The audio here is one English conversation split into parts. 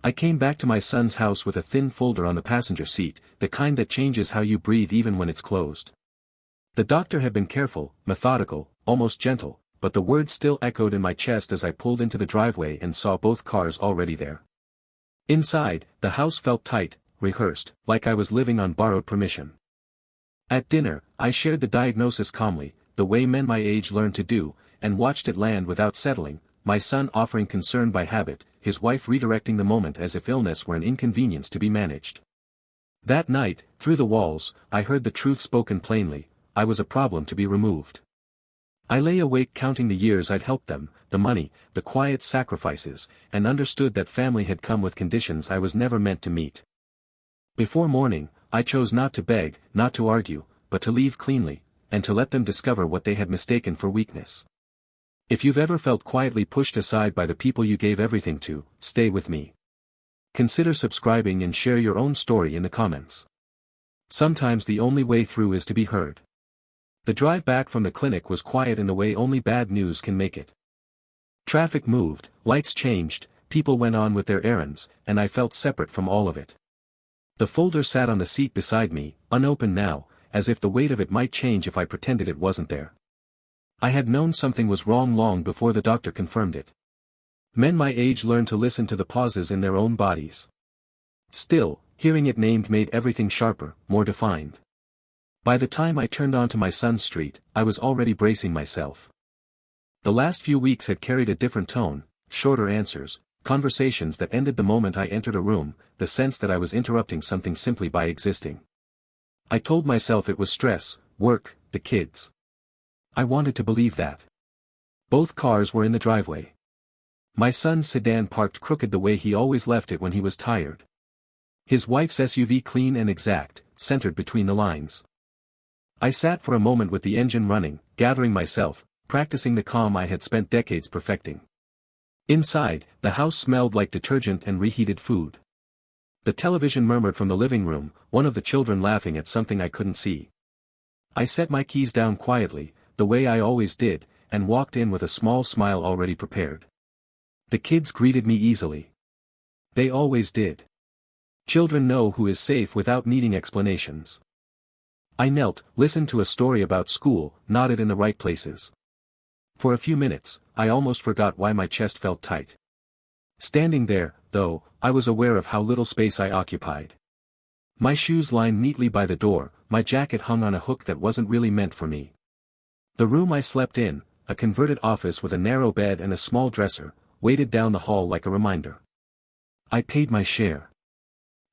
I came back to my son's house with a thin folder on the passenger seat, the kind that changes how you breathe even when it's closed. The doctor had been careful, methodical, almost gentle, but the words still echoed in my chest as I pulled into the driveway and saw both cars already there. Inside, the house felt tight, rehearsed, like I was living on borrowed permission. At dinner, I shared the diagnosis calmly, the way men my age learn to do, and watched it land without settling, my son offering concern by habit, his wife redirecting the moment as if illness were an inconvenience to be managed. That night, through the walls, I heard the truth spoken plainly: I was a problem to be removed. I lay awake counting the years I'd helped them, the money, the quiet sacrifices, and understood that family had come with conditions I was never meant to meet. Before morning, I chose not to beg, not to argue, but to leave cleanly, and to let them discover what they had mistaken for weakness. If you've ever felt quietly pushed aside by the people you gave everything to, stay with me. Consider subscribing and share your own story in the comments. Sometimes the only way through is to be heard. The drive back from the clinic was quiet in the way only bad news can make it. Traffic moved, lights changed, people went on with their errands, and I felt separate from all of it. The folder sat on the seat beside me, unopened now, as if the weight of it might change if I pretended it wasn't there. I had known something was wrong long before the doctor confirmed it. Men my age learn to listen to the pauses in their own bodies. Still, hearing it named made everything sharper, more defined. By the time I turned onto my son's street, I was already bracing myself. The last few weeks had carried a different tone, shorter answers, conversations that ended the moment I entered a room, the sense that I was interrupting something simply by existing. I told myself it was stress, work, the kids. I wanted to believe that. Both cars were in the driveway. My son's sedan parked crooked the way he always left it when he was tired. His wife's SUV clean and exact, centered between the lines. I sat for a moment with the engine running, gathering myself, practicing the calm I had spent decades perfecting. Inside, the house smelled like detergent and reheated food. The television murmured from the living room, one of the children laughing at something I couldn't see. I set my keys down quietly, the way I always did, and walked in with a small smile already prepared. The kids greeted me easily. They always did. Children know who is safe without needing explanations. I knelt, listened to a story about school, nodded in the right places. For a few minutes, I almost forgot why my chest felt tight. Standing there, though, I was aware of how little space I occupied. My shoes lined neatly by the door, my jacket hung on a hook that wasn't really meant for me. The room I slept in, a converted office with a narrow bed and a small dresser, weighted down the hall like a reminder. I paid my share.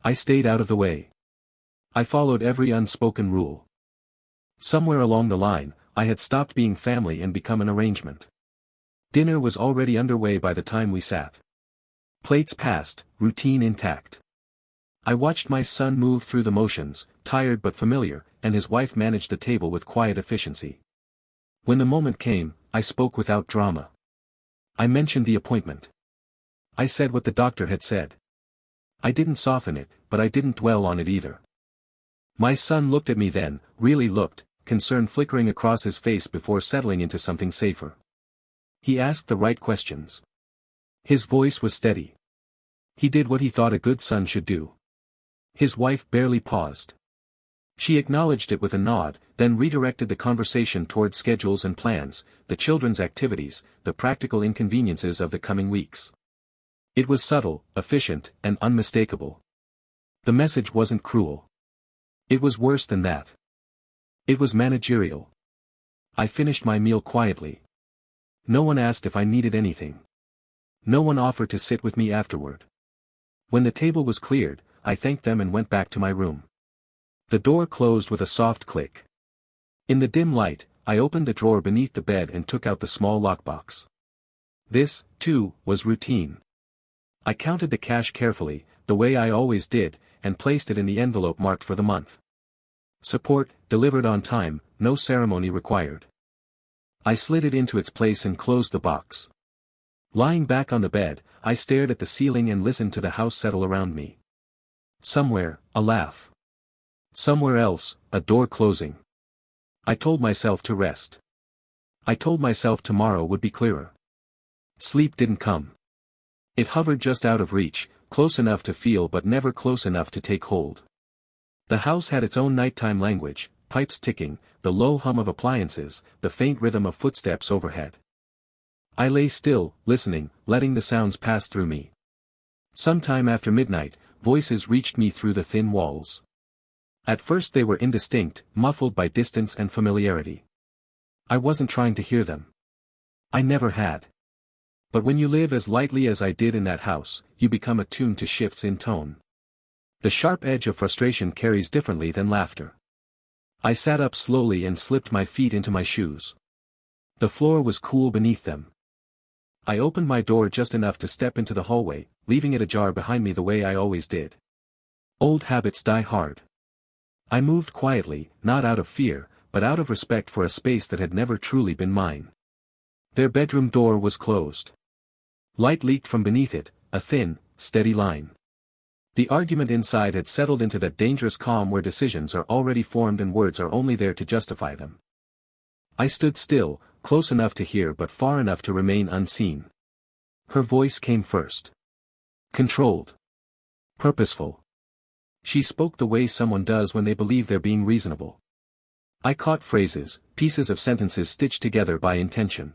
I stayed out of the way. I followed every unspoken rule. Somewhere along the line, I had stopped being family and become an arrangement. Dinner was already underway by the time we sat. Plates passed, routine intact. I watched my son move through the motions, tired but familiar, and his wife manage the table with quiet efficiency. When the moment came, I spoke without drama. I mentioned the appointment. I said what the doctor had said. I didn't soften it, but I didn't dwell on it either. My son looked at me then, really looked, concern flickering across his face before settling into something safer. He asked the right questions. His voice was steady. He did what he thought a good son should do. His wife barely paused. She acknowledged it with a nod, then redirected the conversation toward schedules and plans, the children's activities, the practical inconveniences of the coming weeks. It was subtle, efficient, and unmistakable. The message wasn't cruel. It was worse than that. It was managerial. I finished my meal quietly. No one asked if I needed anything. No one offered to sit with me afterward. When the table was cleared, I thanked them and went back to my room. The door closed with a soft click. In the dim light, I opened the drawer beneath the bed and took out the small lockbox. This, too, was routine. I counted the cash carefully, the way I always did, and placed it in the envelope marked for the month. Support, delivered on time, no ceremony required. I slid it into its place and closed the box. Lying back on the bed, I stared at the ceiling and listened to the house settle around me. Somewhere, a laugh. Somewhere else, a door closing. I told myself to rest. I told myself tomorrow would be clearer. Sleep didn't come. It hovered just out of reach, close enough to feel but never close enough to take hold. The house had its own nighttime language, pipes ticking, the low hum of appliances, the faint rhythm of footsteps overhead. I lay still, listening, letting the sounds pass through me. Sometime after midnight, voices reached me through the thin walls. At first they were indistinct, muffled by distance and familiarity. I wasn't trying to hear them. I never had. But when you live as lightly as I did in that house, you become attuned to shifts in tone. The sharp edge of frustration carries differently than laughter. I sat up slowly and slipped my feet into my shoes. The floor was cool beneath them. I opened my door just enough to step into the hallway, leaving it ajar behind me the way I always did. Old habits die hard. I moved quietly, not out of fear, but out of respect for a space that had never truly been mine. Their bedroom door was closed. Light leaked from beneath it, a thin, steady line. The argument inside had settled into that dangerous calm where decisions are already formed and words are only there to justify them. I stood still, close enough to hear but far enough to remain unseen. Her voice came first. Controlled. Purposeful. She spoke the way someone does when they believe they're being reasonable. I caught phrases, pieces of sentences stitched together by intention.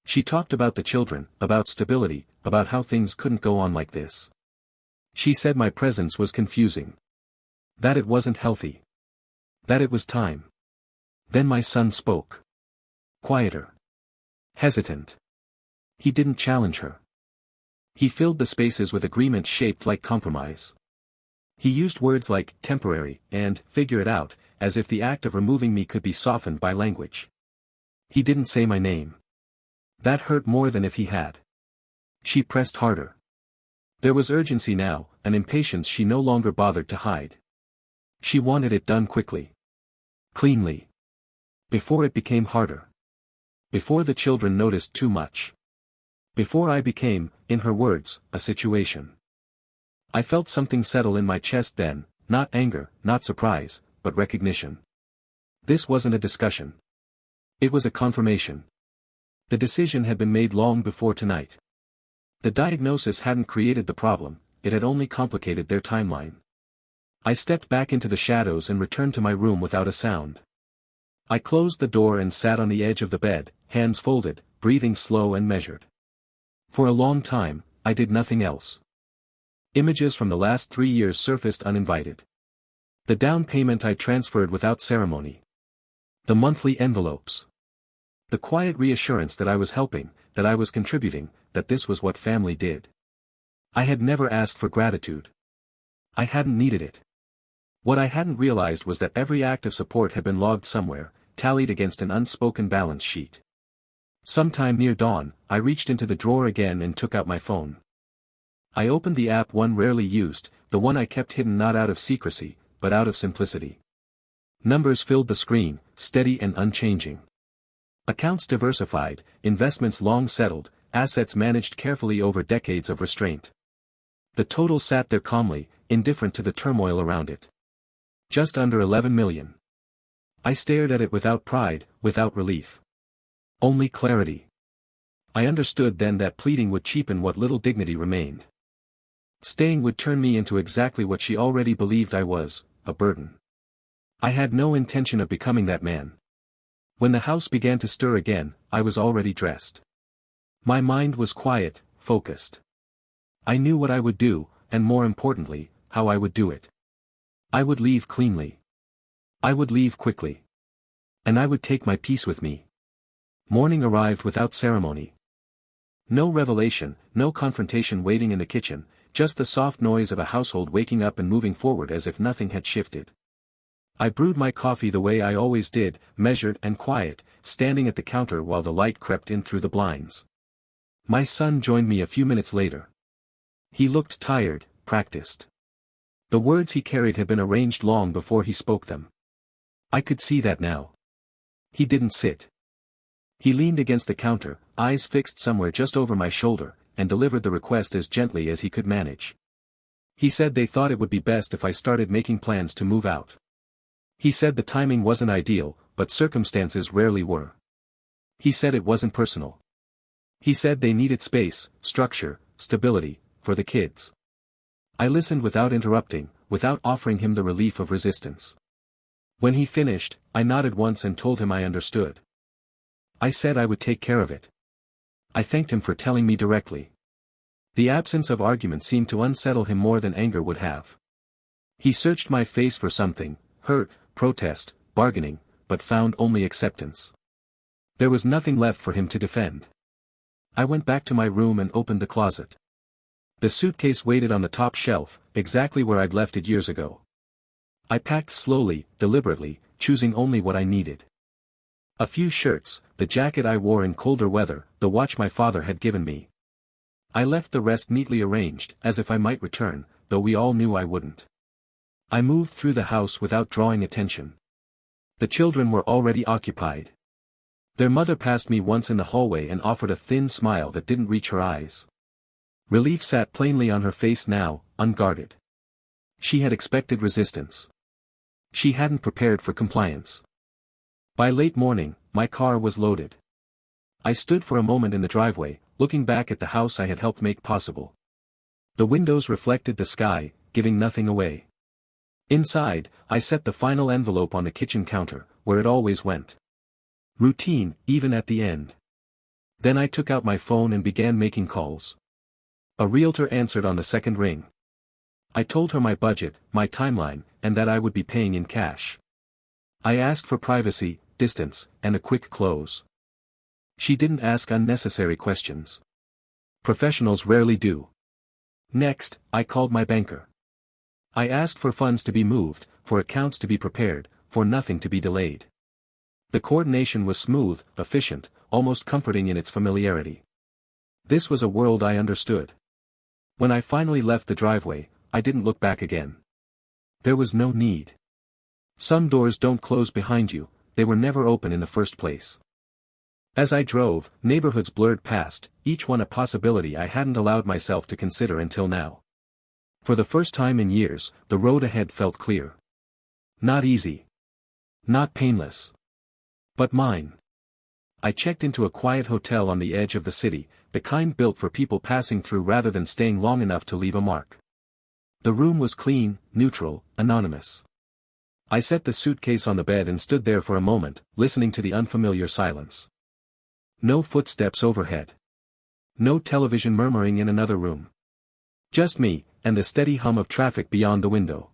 She talked about the children, about stability, about how things couldn't go on like this. She said my presence was confusing. That it wasn't healthy. That it was time. Then my son spoke. Quieter. Hesitant. He didn't challenge her. He filled the spaces with agreement shaped like compromise. He used words like temporary and figure it out, as if the act of removing me could be softened by language. He didn't say my name. That hurt more than if he had. She pressed harder. There was urgency now, an impatience she no longer bothered to hide. She wanted it done quickly. Cleanly. Before it became harder. Before the children noticed too much. Before I became, in her words, a situation. I felt something settle in my chest then, not anger, not surprise, but recognition. This wasn't a discussion. It was a confirmation. The decision had been made long before tonight. The diagnosis hadn't created the problem, it had only complicated their timeline. I stepped back into the shadows and returned to my room without a sound. I closed the door and sat on the edge of the bed, hands folded, breathing slow and measured. For a long time, I did nothing else. Images from the last 3 years surfaced uninvited. The down payment I transferred without ceremony. The monthly envelopes. The quiet reassurance that I was helping, that I was contributing, that this was what family did. I had never asked for gratitude. I hadn't needed it. What I hadn't realized was that every act of support had been logged somewhere, tallied against an unspoken balance sheet. Sometime near dawn, I reached into the drawer again and took out my phone. I opened the app one rarely used, the one I kept hidden not out of secrecy, but out of simplicity. Numbers filled the screen, steady and unchanging. Accounts diversified, investments long settled, assets managed carefully over decades of restraint. The total sat there calmly, indifferent to the turmoil around it. Just under 11 million. I stared at it without pride, without relief. Only clarity. I understood then that pleading would cheapen what little dignity remained. Staying would turn me into exactly what she already believed I was, a burden. I had no intention of becoming that man. When the house began to stir again, I was already dressed. My mind was quiet, focused. I knew what I would do, and more importantly, how I would do it. I would leave cleanly. I would leave quickly. And I would take my peace with me. Morning arrived without ceremony. No revelation, no confrontation waiting in the kitchen, just the soft noise of a household waking up and moving forward as if nothing had shifted. I brewed my coffee the way I always did, measured and quiet, standing at the counter while the light crept in through the blinds. My son joined me a few minutes later. He looked tired, practiced. The words he carried had been arranged long before he spoke them. I could see that now. He didn't sit. He leaned against the counter, eyes fixed somewhere just over my shoulder, and delivered the request as gently as he could manage. He said they thought it would be best if I started making plans to move out. He said the timing wasn't ideal, but circumstances rarely were. He said it wasn't personal. He said they needed space, structure, stability, for the kids. I listened without interrupting, without offering him the relief of resistance. When he finished, I nodded once and told him I understood. I said I would take care of it. I thanked him for telling me directly. The absence of argument seemed to unsettle him more than anger would have. He searched my face for something, hurt, protest, bargaining, but found only acceptance. There was nothing left for him to defend. I went back to my room and opened the closet. The suitcase waited on the top shelf, exactly where I'd left it years ago. I packed slowly, deliberately, choosing only what I needed. A few shirts, the jacket I wore in colder weather, the watch my father had given me. I left the rest neatly arranged, as if I might return, though we all knew I wouldn't. I moved through the house without drawing attention. The children were already occupied. Their mother passed me once in the hallway and offered a thin smile that didn't reach her eyes. Relief sat plainly on her face now, unguarded. She had expected resistance. She hadn't prepared for compliance. By late morning, my car was loaded. I stood for a moment in the driveway, looking back at the house I had helped make possible. The windows reflected the sky, giving nothing away. Inside, I set the final envelope on the kitchen counter, where it always went. Routine, even at the end. Then I took out my phone and began making calls. A realtor answered on the second ring. I told her my budget, my timeline, and that I would be paying in cash. I asked for privacy, distance, and a quick close. She didn't ask unnecessary questions. Professionals rarely do. Next, I called my banker. I asked for funds to be moved, for accounts to be prepared, for nothing to be delayed. The coordination was smooth, efficient, almost comforting in its familiarity. This was a world I understood. When I finally left the driveway, I didn't look back again. There was no need. Some doors don't close behind you, they were never open in the first place. As I drove, neighborhoods blurred past, each one a possibility I hadn't allowed myself to consider until now. For the first time in years, the road ahead felt clear. Not easy. Not painless. But mine. I checked into a quiet hotel on the edge of the city, the kind built for people passing through rather than staying long enough to leave a mark. The room was clean, neutral, anonymous. I set the suitcase on the bed and stood there for a moment, listening to the unfamiliar silence. No footsteps overhead. No television murmuring in another room. Just me, and the steady hum of traffic beyond the window.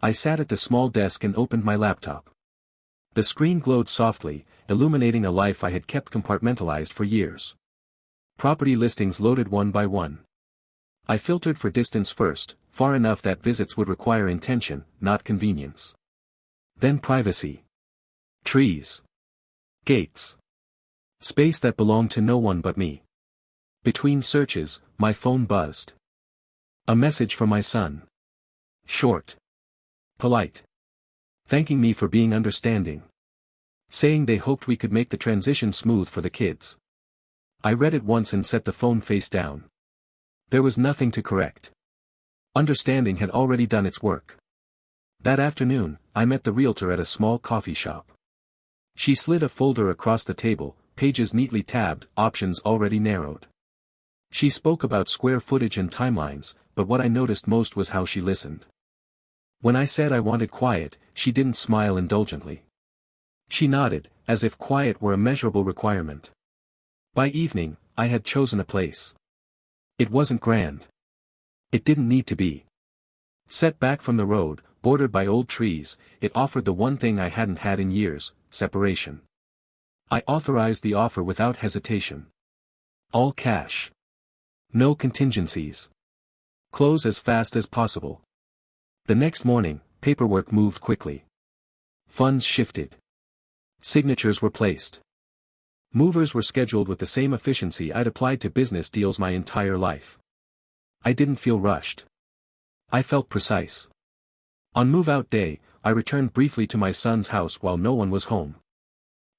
I sat at the small desk and opened my laptop. The screen glowed softly, illuminating a life I had kept compartmentalized for years. Property listings loaded one by one. I filtered for distance first, far enough that visits would require intention, not convenience. Then privacy. Trees. Gates. Space that belonged to no one but me. Between searches, my phone buzzed. A message from my son. Short. Polite. Thanking me for being understanding. Saying they hoped we could make the transition smooth for the kids. I read it once and set the phone face down. There was nothing to correct. Understanding had already done its work. That afternoon, I met the realtor at a small coffee shop. She slid a folder across the table, pages neatly tabbed, options already narrowed. She spoke about square footage and timelines, but what I noticed most was how she listened. When I said I wanted quiet, she didn't smile indulgently. She nodded, as if quiet were a measurable requirement. By evening, I had chosen a place. It wasn't grand. It didn't need to be. Set back from the road, bordered by old trees, it offered the one thing I hadn't had in years, separation. I authorized the offer without hesitation. All cash. No contingencies. Close as fast as possible. The next morning, paperwork moved quickly. Funds shifted. Signatures were placed. Movers were scheduled with the same efficiency I'd applied to business deals my entire life. I didn't feel rushed. I felt precise. On move-out day, I returned briefly to my son's house while no one was home.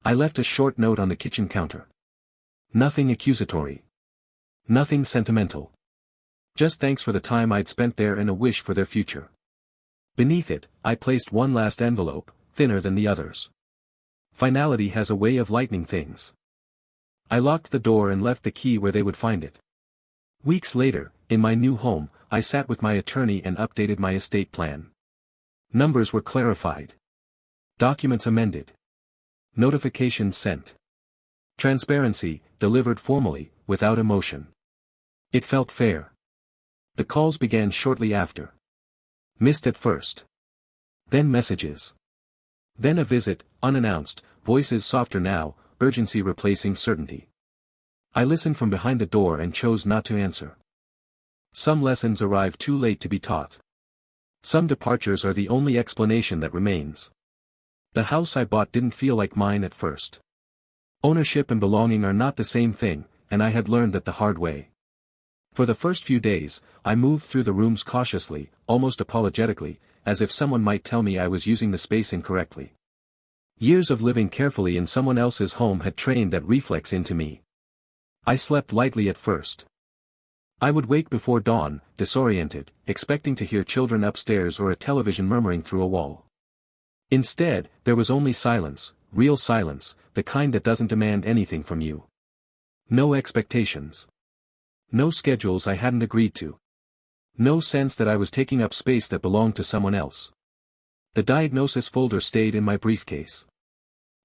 I left a short note on the kitchen counter. Nothing accusatory. Nothing sentimental. Just thanks for the time I'd spent there and a wish for their future. Beneath it, I placed one last envelope, thinner than the others. Finality has a way of lightening things. I locked the door and left the key where they would find it. Weeks later, in my new home, I sat with my attorney and updated my estate plan. Numbers were clarified. Documents amended. Notifications sent. Transparency, delivered formally, without emotion. It felt fair. The calls began shortly after. Missed at first. Then messages. Then a visit, unannounced, voices softer now, urgency replacing certainty. I listened from behind the door and chose not to answer. Some lessons arrive too late to be taught. Some departures are the only explanation that remains. The house I bought didn't feel like mine at first. Ownership and belonging are not the same thing, and I had learned that the hard way. For the first few days, I moved through the rooms cautiously, almost apologetically, as if someone might tell me I was using the space incorrectly. Years of living carefully in someone else's home had trained that reflex into me. I slept lightly at first. I would wake before dawn, disoriented, expecting to hear children upstairs or a television murmuring through a wall. Instead, there was only silence, real silence, the kind that doesn't demand anything from you. No expectations. No schedules I hadn't agreed to. No sense that I was taking up space that belonged to someone else. The diagnosis folder stayed in my briefcase.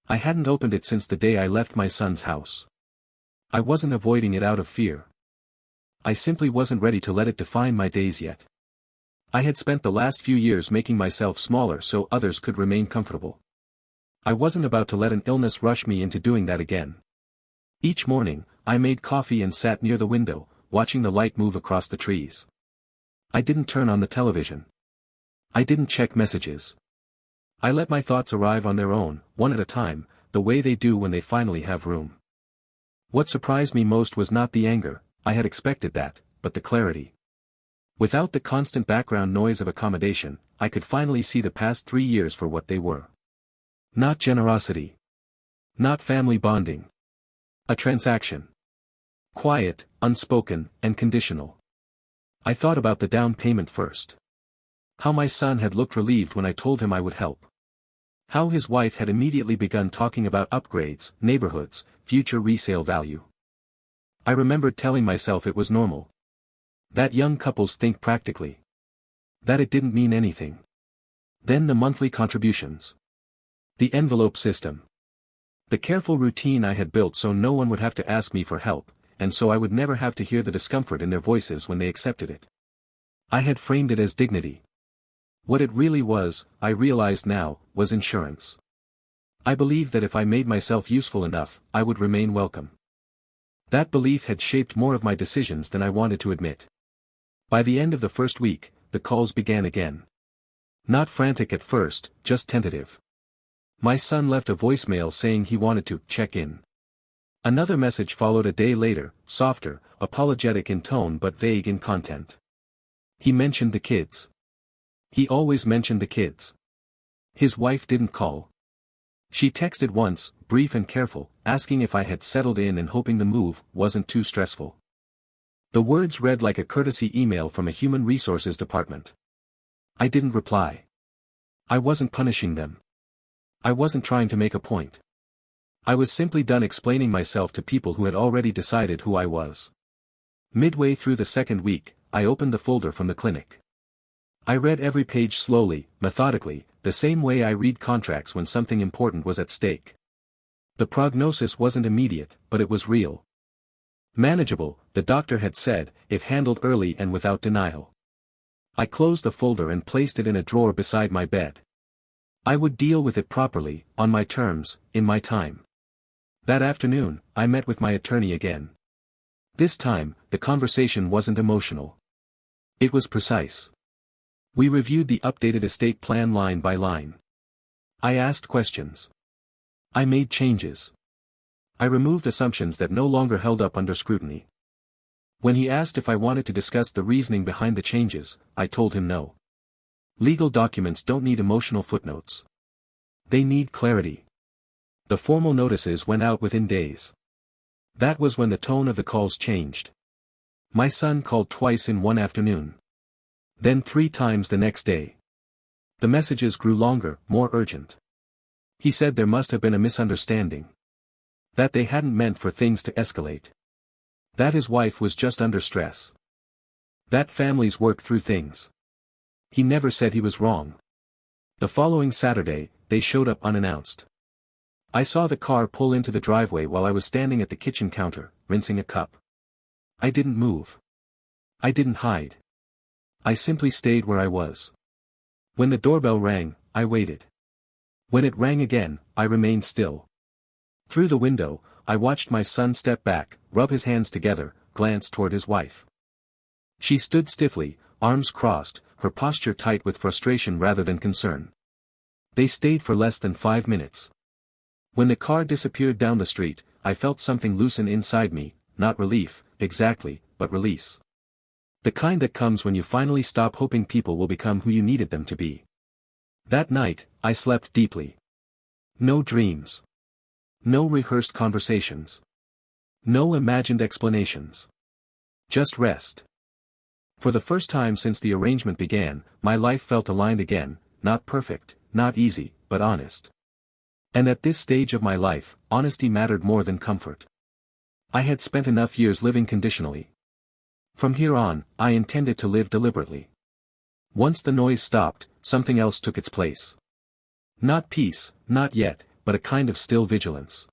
I hadn't opened it since the day I left my son's house. I wasn't avoiding it out of fear. I simply wasn't ready to let it define my days yet. I had spent the last few years making myself smaller so others could remain comfortable. I wasn't about to let an illness rush me into doing that again. Each morning, I made coffee and sat near the window, watching the light move across the trees. I didn't turn on the television. I didn't check messages. I let my thoughts arrive on their own, one at a time, the way they do when they finally have room. What surprised me most was not the anger, I had expected that, but the clarity. Without the constant background noise of accommodation, I could finally see the past 3 years for what they were. Not generosity. Not family bonding. A transaction. Quiet, unspoken, and conditional. I thought about the down payment first. How my son had looked relieved when I told him I would help. How his wife had immediately begun talking about upgrades, neighborhoods, future resale value. I remembered telling myself it was normal. That young couples think practically. That it didn't mean anything. Then the monthly contributions. The envelope system. The careful routine I had built so no one would have to ask me for help, and so I would never have to hear the discomfort in their voices when they accepted it. I had framed it as dignity. What it really was, I realized now, was insurance. I believed that if I made myself useful enough, I would remain welcome. That belief had shaped more of my decisions than I wanted to admit. By the end of the first week, the calls began again. Not frantic at first, just tentative. My son left a voicemail saying he wanted to check in. Another message followed a day later, softer, apologetic in tone but vague in content. He mentioned the kids. He always mentioned the kids. His wife didn't call. She texted once, brief and careful, asking if I had settled in and hoping the move wasn't too stressful. The words read like a courtesy email from a human resources department. I didn't reply. I wasn't punishing them. I wasn't trying to make a point. I was simply done explaining myself to people who had already decided who I was. Midway through the second week, I opened the folder from the clinic. I read every page slowly, methodically, the same way I read contracts when something important was at stake. The prognosis wasn't immediate, but it was real. Manageable, the doctor had said, if handled early and without denial. I closed the folder and placed it in a drawer beside my bed. I would deal with it properly, on my terms, in my time. That afternoon, I met with my attorney again. This time, the conversation wasn't emotional. It was precise. We reviewed the updated estate plan line by line. I asked questions. I made changes. I removed assumptions that no longer held up under scrutiny. When he asked if I wanted to discuss the reasoning behind the changes, I told him no. Legal documents don't need emotional footnotes. They need clarity. The formal notices went out within days. That was when the tone of the calls changed. My son called twice in one afternoon. Then 3 times the next day. The messages grew longer, more urgent. He said there must have been a misunderstanding. That they hadn't meant for things to escalate. That his wife was just under stress. That families work through things. He never said he was wrong. The following Saturday, they showed up unannounced. I saw the car pull into the driveway while I was standing at the kitchen counter, rinsing a cup. I didn't move. I didn't hide. I simply stayed where I was. When the doorbell rang, I waited. When it rang again, I remained still. Through the window, I watched my son step back, rub his hands together, glance toward his wife. She stood stiffly, arms crossed, her posture tight with frustration rather than concern. They stayed for less than 5 minutes. When the car disappeared down the street, I felt something loosen inside me, not relief, exactly, but release. The kind that comes when you finally stop hoping people will become who you needed them to be. That night, I slept deeply. No dreams. No rehearsed conversations. No imagined explanations. Just rest. For the first time since the arrangement began, my life felt aligned again, not perfect, not easy, but honest. And at this stage of my life, honesty mattered more than comfort. I had spent enough years living conditionally. From here on, I intended to live deliberately. Once the noise stopped, something else took its place. Not peace, not yet, but a kind of still vigilance.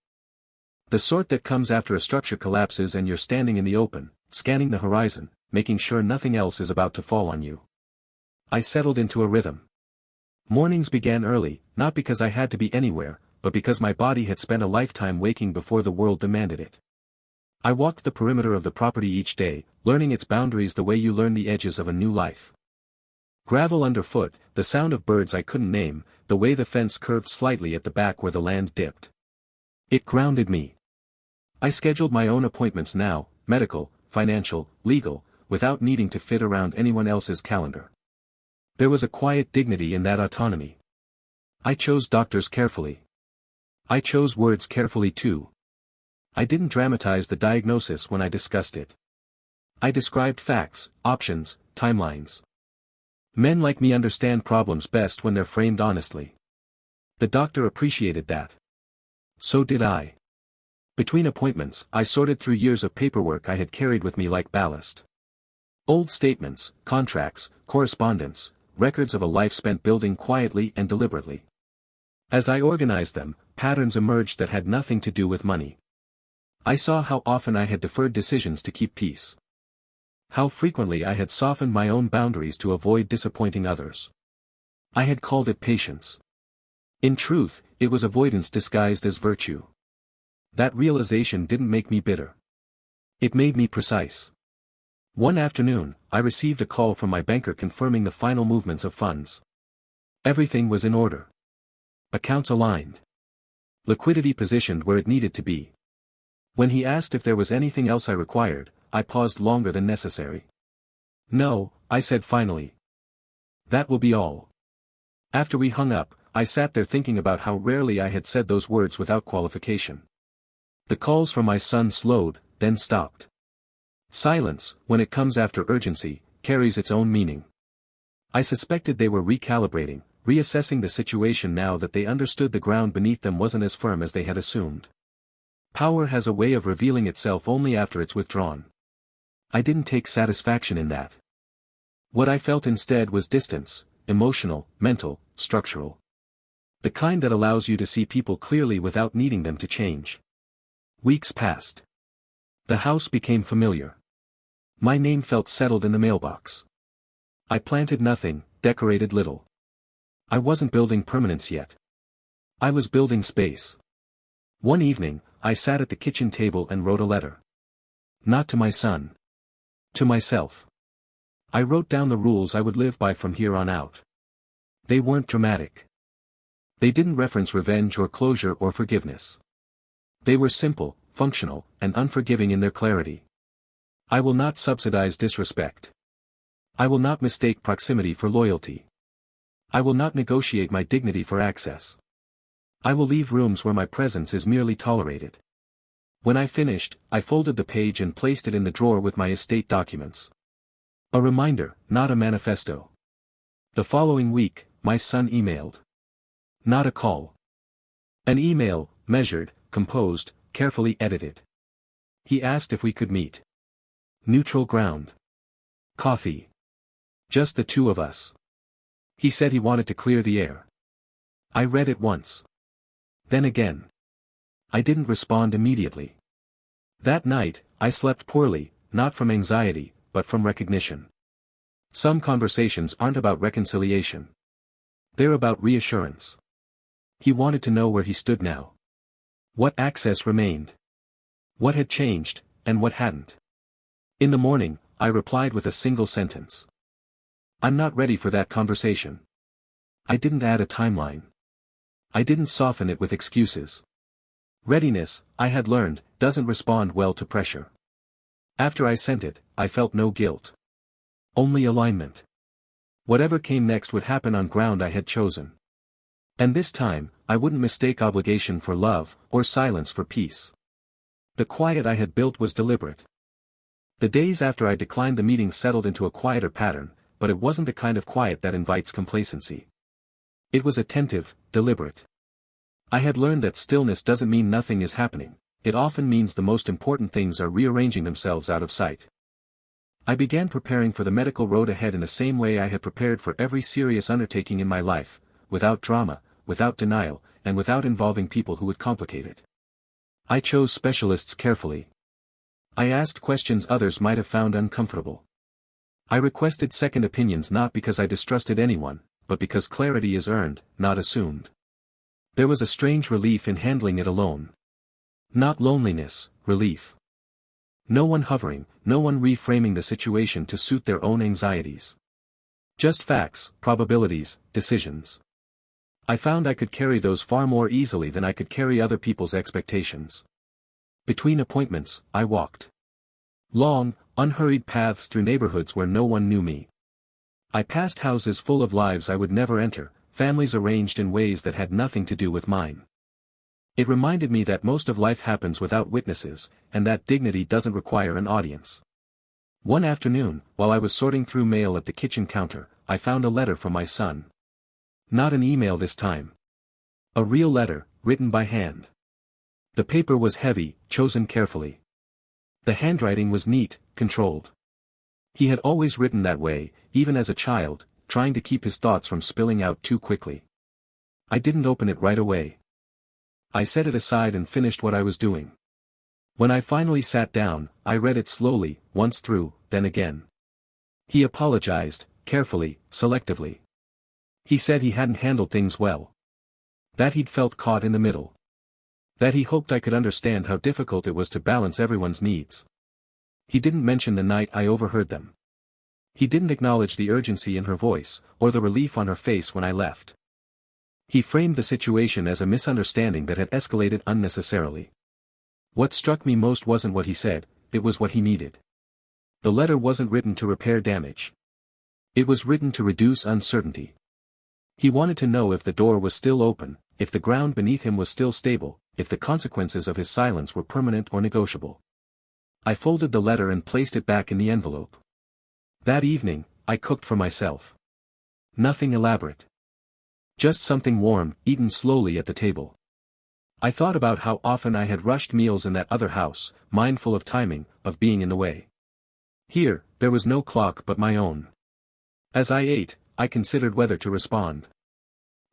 The sort that comes after a structure collapses and you're standing in the open, scanning the horizon, making sure nothing else is about to fall on you. I settled into a rhythm. Mornings began early, not because I had to be anywhere, but because my body had spent a lifetime waking before the world demanded it. I walked the perimeter of the property each day, learning its boundaries the way you learn the edges of a new life. Gravel underfoot, the sound of birds I couldn't name, the way the fence curved slightly at the back where the land dipped. It grounded me. I scheduled my own appointments now, medical, financial, legal, without needing to fit around anyone else's calendar. There was a quiet dignity in that autonomy. I chose doctors carefully. I chose words carefully too. I didn't dramatize the diagnosis when I discussed it. I described facts, options, timelines. Men like me understand problems best when they're framed honestly. The doctor appreciated that. So did I. Between appointments, I sorted through years of paperwork I had carried with me like ballast. Old statements, contracts, correspondence, records of a life spent building quietly and deliberately. As I organized them, patterns emerged that had nothing to do with money. I saw how often I had deferred decisions to keep peace. How frequently I had softened my own boundaries to avoid disappointing others. I had called it patience. In truth, it was avoidance disguised as virtue. That realization didn't make me bitter. It made me precise. One afternoon, I received a call from my banker confirming the final movements of funds. Everything was in order. Accounts aligned. Liquidity positioned where it needed to be. When he asked if there was anything else I required, I paused longer than necessary. No, I said finally. That will be all. After we hung up, I sat there thinking about how rarely I had said those words without qualification. The calls from my son slowed, then stopped. Silence, when it comes after urgency, carries its own meaning. I suspected they were recalibrating, reassessing the situation now that they understood the ground beneath them wasn't as firm as they had assumed. Power has a way of revealing itself only after it's withdrawn. I didn't take satisfaction in that. What I felt instead was distance, emotional, mental, structural. The kind that allows you to see people clearly without needing them to change. Weeks passed. The house became familiar. My name felt settled in the mailbox. I planted nothing, decorated little. I wasn't building permanence yet. I was building space. One evening, I sat at the kitchen table and wrote a letter. Not to my son. To myself. I wrote down the rules I would live by from here on out. They weren't dramatic. They didn't reference revenge or closure or forgiveness. They were simple, functional, and unforgiving in their clarity. I will not subsidize disrespect. I will not mistake proximity for loyalty. I will not negotiate my dignity for access. I will leave rooms where my presence is merely tolerated. When I finished, I folded the page and placed it in the drawer with my estate documents. A reminder, not a manifesto. The following week, my son emailed. Not a call. An email, measured, composed, carefully edited. He asked if we could meet. Neutral ground. Coffee. Just the two of us. He said he wanted to clear the air. I read it once. Then again. I didn't respond immediately. That night, I slept poorly, not from anxiety, but from recognition. Some conversations aren't about reconciliation. They're about reassurance. He wanted to know where he stood now. What access remained. What had changed, and what hadn't. In the morning, I replied with a single sentence. I'm not ready for that conversation. I didn't add a timeline. I didn't soften it with excuses. Readiness, I had learned, doesn't respond well to pressure. After I sent it, I felt no guilt. Only alignment. Whatever came next would happen on ground I had chosen. And this time, I wouldn't mistake obligation for love, or silence for peace. The quiet I had built was deliberate. The days after I declined the meeting settled into a quieter pattern, but it wasn't the kind of quiet that invites complacency. It was attentive, deliberate. I had learned that stillness doesn't mean nothing is happening, it often means the most important things are rearranging themselves out of sight. I began preparing for the medical road ahead in the same way I had prepared for every serious undertaking in my life, without drama, without denial, and without involving people who would complicate it. I chose specialists carefully. I asked questions others might have found uncomfortable. I requested second opinions not because I distrusted anyone, but because clarity is earned, not assumed. There was a strange relief in handling it alone. Not loneliness, relief. No one hovering, no one reframing the situation to suit their own anxieties. Just facts, probabilities, decisions. I found I could carry those far more easily than I could carry other people's expectations. Between appointments, I walked. Long, unhurried paths through neighborhoods where no one knew me. I passed houses full of lives I would never enter, families arranged in ways that had nothing to do with mine. It reminded me that most of life happens without witnesses, and that dignity doesn't require an audience. One afternoon, while I was sorting through mail at the kitchen counter, I found a letter from my son. Not an email this time. A real letter, written by hand. The paper was heavy, chosen carefully. The handwriting was neat, controlled. He had always written that way, even as a child, trying to keep his thoughts from spilling out too quickly. I didn't open it right away. I set it aside and finished what I was doing. When I finally sat down, I read it slowly, once through, then again. He apologized, carefully, selectively. He said he hadn't handled things well. That he'd felt caught in the middle. That he hoped I could understand how difficult it was to balance everyone's needs. He didn't mention the night I overheard them. He didn't acknowledge the urgency in her voice, or the relief on her face when I left. He framed the situation as a misunderstanding that had escalated unnecessarily. What struck me most wasn't what he said, it was what he needed. The letter wasn't written to repair damage. It was written to reduce uncertainty. He wanted to know if the door was still open, if the ground beneath him was still stable, if the consequences of his silence were permanent or negotiable. I folded the letter and placed it back in the envelope. That evening, I cooked for myself. Nothing elaborate. Just something warm, eaten slowly at the table. I thought about how often I had rushed meals in that other house, mindful of timing, of being in the way. Here, there was no clock but my own. As I ate, I considered whether to respond.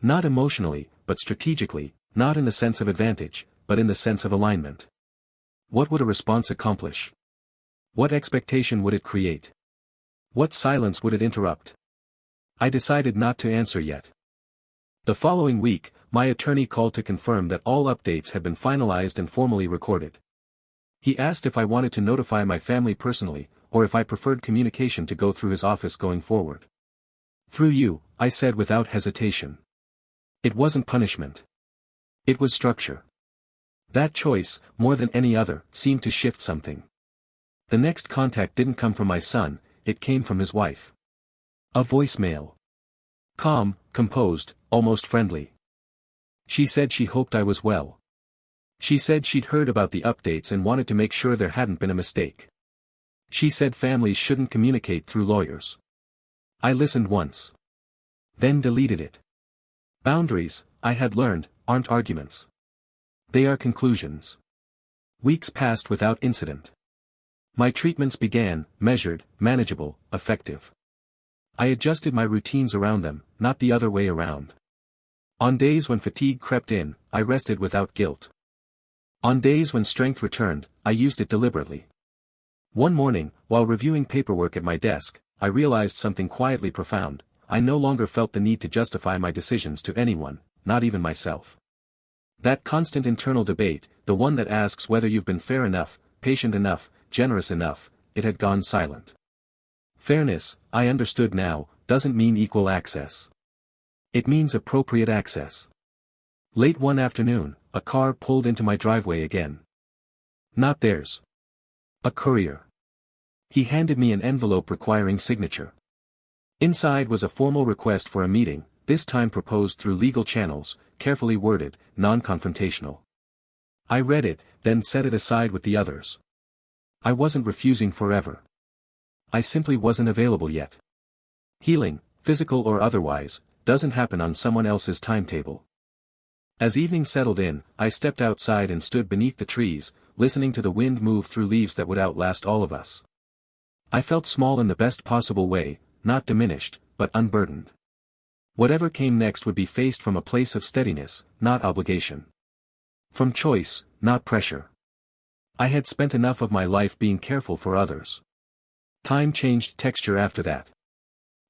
Not emotionally, but strategically, not in the sense of advantage, but in the sense of alignment. What would a response accomplish? What expectation would it create? What silence would it interrupt? I decided not to answer yet. The following week, my attorney called to confirm that all updates had been finalized and formally recorded. He asked if I wanted to notify my family personally, or if I preferred communication to go through his office going forward. Through you, I said without hesitation. It wasn't punishment. It was structure. That choice, more than any other, seemed to shift something. The next contact didn't come from my son, it came from his wife. A voicemail. Calm, composed, almost friendly. She said she hoped I was well. She said she'd heard about the updates and wanted to make sure there hadn't been a mistake. She said families shouldn't communicate through lawyers. I listened once. Then deleted it. Boundaries, I had learned, aren't arguments. They are conclusions. Weeks passed without incident. My treatments began, measured, manageable, effective. I adjusted my routines around them, not the other way around. On days when fatigue crept in, I rested without guilt. On days when strength returned, I used it deliberately. One morning, while reviewing paperwork at my desk, I realized something quietly profound. I no longer felt the need to justify my decisions to anyone, not even myself. That constant internal debate, the one that asks whether you've been fair enough, patient enough, generous enough, it had gone silent. Fairness, I understood now, doesn't mean equal access. It means appropriate access. Late one afternoon, a car pulled into my driveway again. Not theirs. A courier. He handed me an envelope requiring signature. Inside was a formal request for a meeting, this time proposed through legal channels, carefully worded, non-confrontational. I read it, then set it aside with the others. I wasn't refusing forever. I simply wasn't available yet. Healing, physical or otherwise, doesn't happen on someone else's timetable. As evening settled in, I stepped outside and stood beneath the trees, listening to the wind move through leaves that would outlast all of us. I felt small in the best possible way, not diminished, but unburdened. Whatever came next would be faced from a place of steadiness, not obligation. From choice, not pressure. I had spent enough of my life being careful for others. Time changed texture after that.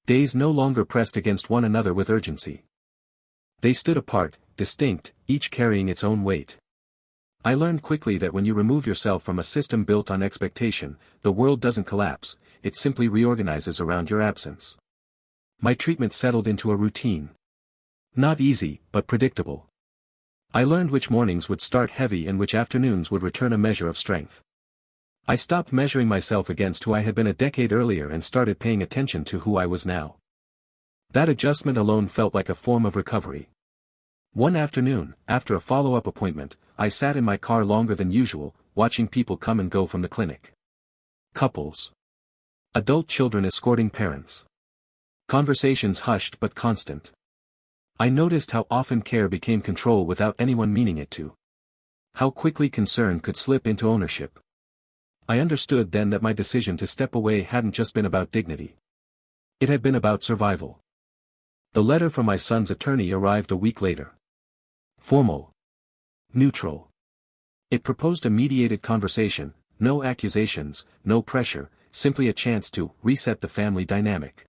Days no longer pressed against one another with urgency. They stood apart, distinct, each carrying its own weight. I learned quickly that when you remove yourself from a system built on expectation, the world doesn't collapse, it simply reorganizes around your absence. My treatment settled into a routine. Not easy, but predictable. I learned which mornings would start heavy and which afternoons would return a measure of strength. I stopped measuring myself against who I had been a decade earlier and started paying attention to who I was now. That adjustment alone felt like a form of recovery. One afternoon, after a follow-up appointment, I sat in my car longer than usual, watching people come and go from the clinic. Couples. Adult children escorting parents. Conversations hushed but constant. I noticed how often care became control without anyone meaning it to. How quickly concern could slip into ownership. I understood then that my decision to step away hadn't just been about dignity. It had been about survival. The letter from my son's attorney arrived a week later. Formal. Neutral. It proposed a mediated conversation, no accusations, no pressure, simply a chance to reset the family dynamic.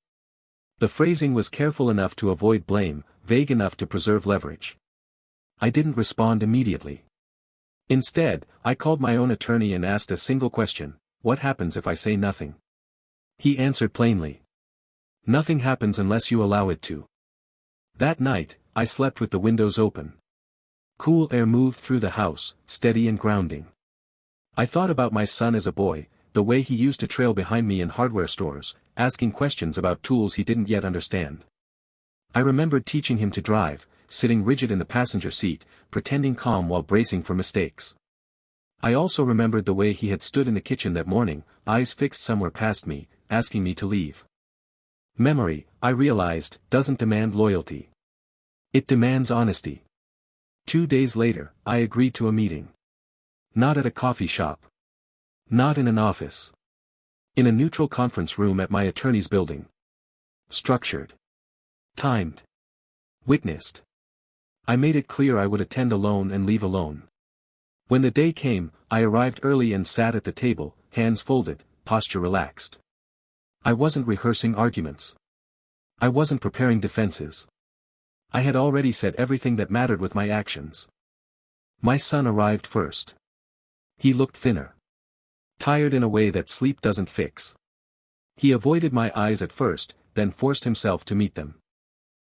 The phrasing was careful enough to avoid blame, vague enough to preserve leverage. I didn't respond immediately. Instead, I called my own attorney and asked a single question: what happens if I say nothing? He answered plainly. Nothing happens unless you allow it to. That night, I slept with the windows open. Cool air moved through the house, steady and grounding. I thought about my son as a boy, the way he used to trail behind me in hardware stores, asking questions about tools he didn't yet understand. I remembered teaching him to drive, sitting rigid in the passenger seat, pretending calm while bracing for mistakes. I also remembered the way he had stood in the kitchen that morning, eyes fixed somewhere past me, asking me to leave. Memory, I realized, doesn't demand loyalty. It demands honesty. 2 days later, I agreed to a meeting. Not at a coffee shop. Not in an office. In a neutral conference room at my attorney's building. Structured. Timed. Witnessed. I made it clear I would attend alone and leave alone. When the day came, I arrived early and sat at the table, hands folded, posture relaxed. I wasn't rehearsing arguments. I wasn't preparing defenses. I had already said everything that mattered with my actions. My son arrived first. He looked thinner. Tired in a way that sleep doesn't fix. He avoided my eyes at first, then forced himself to meet them.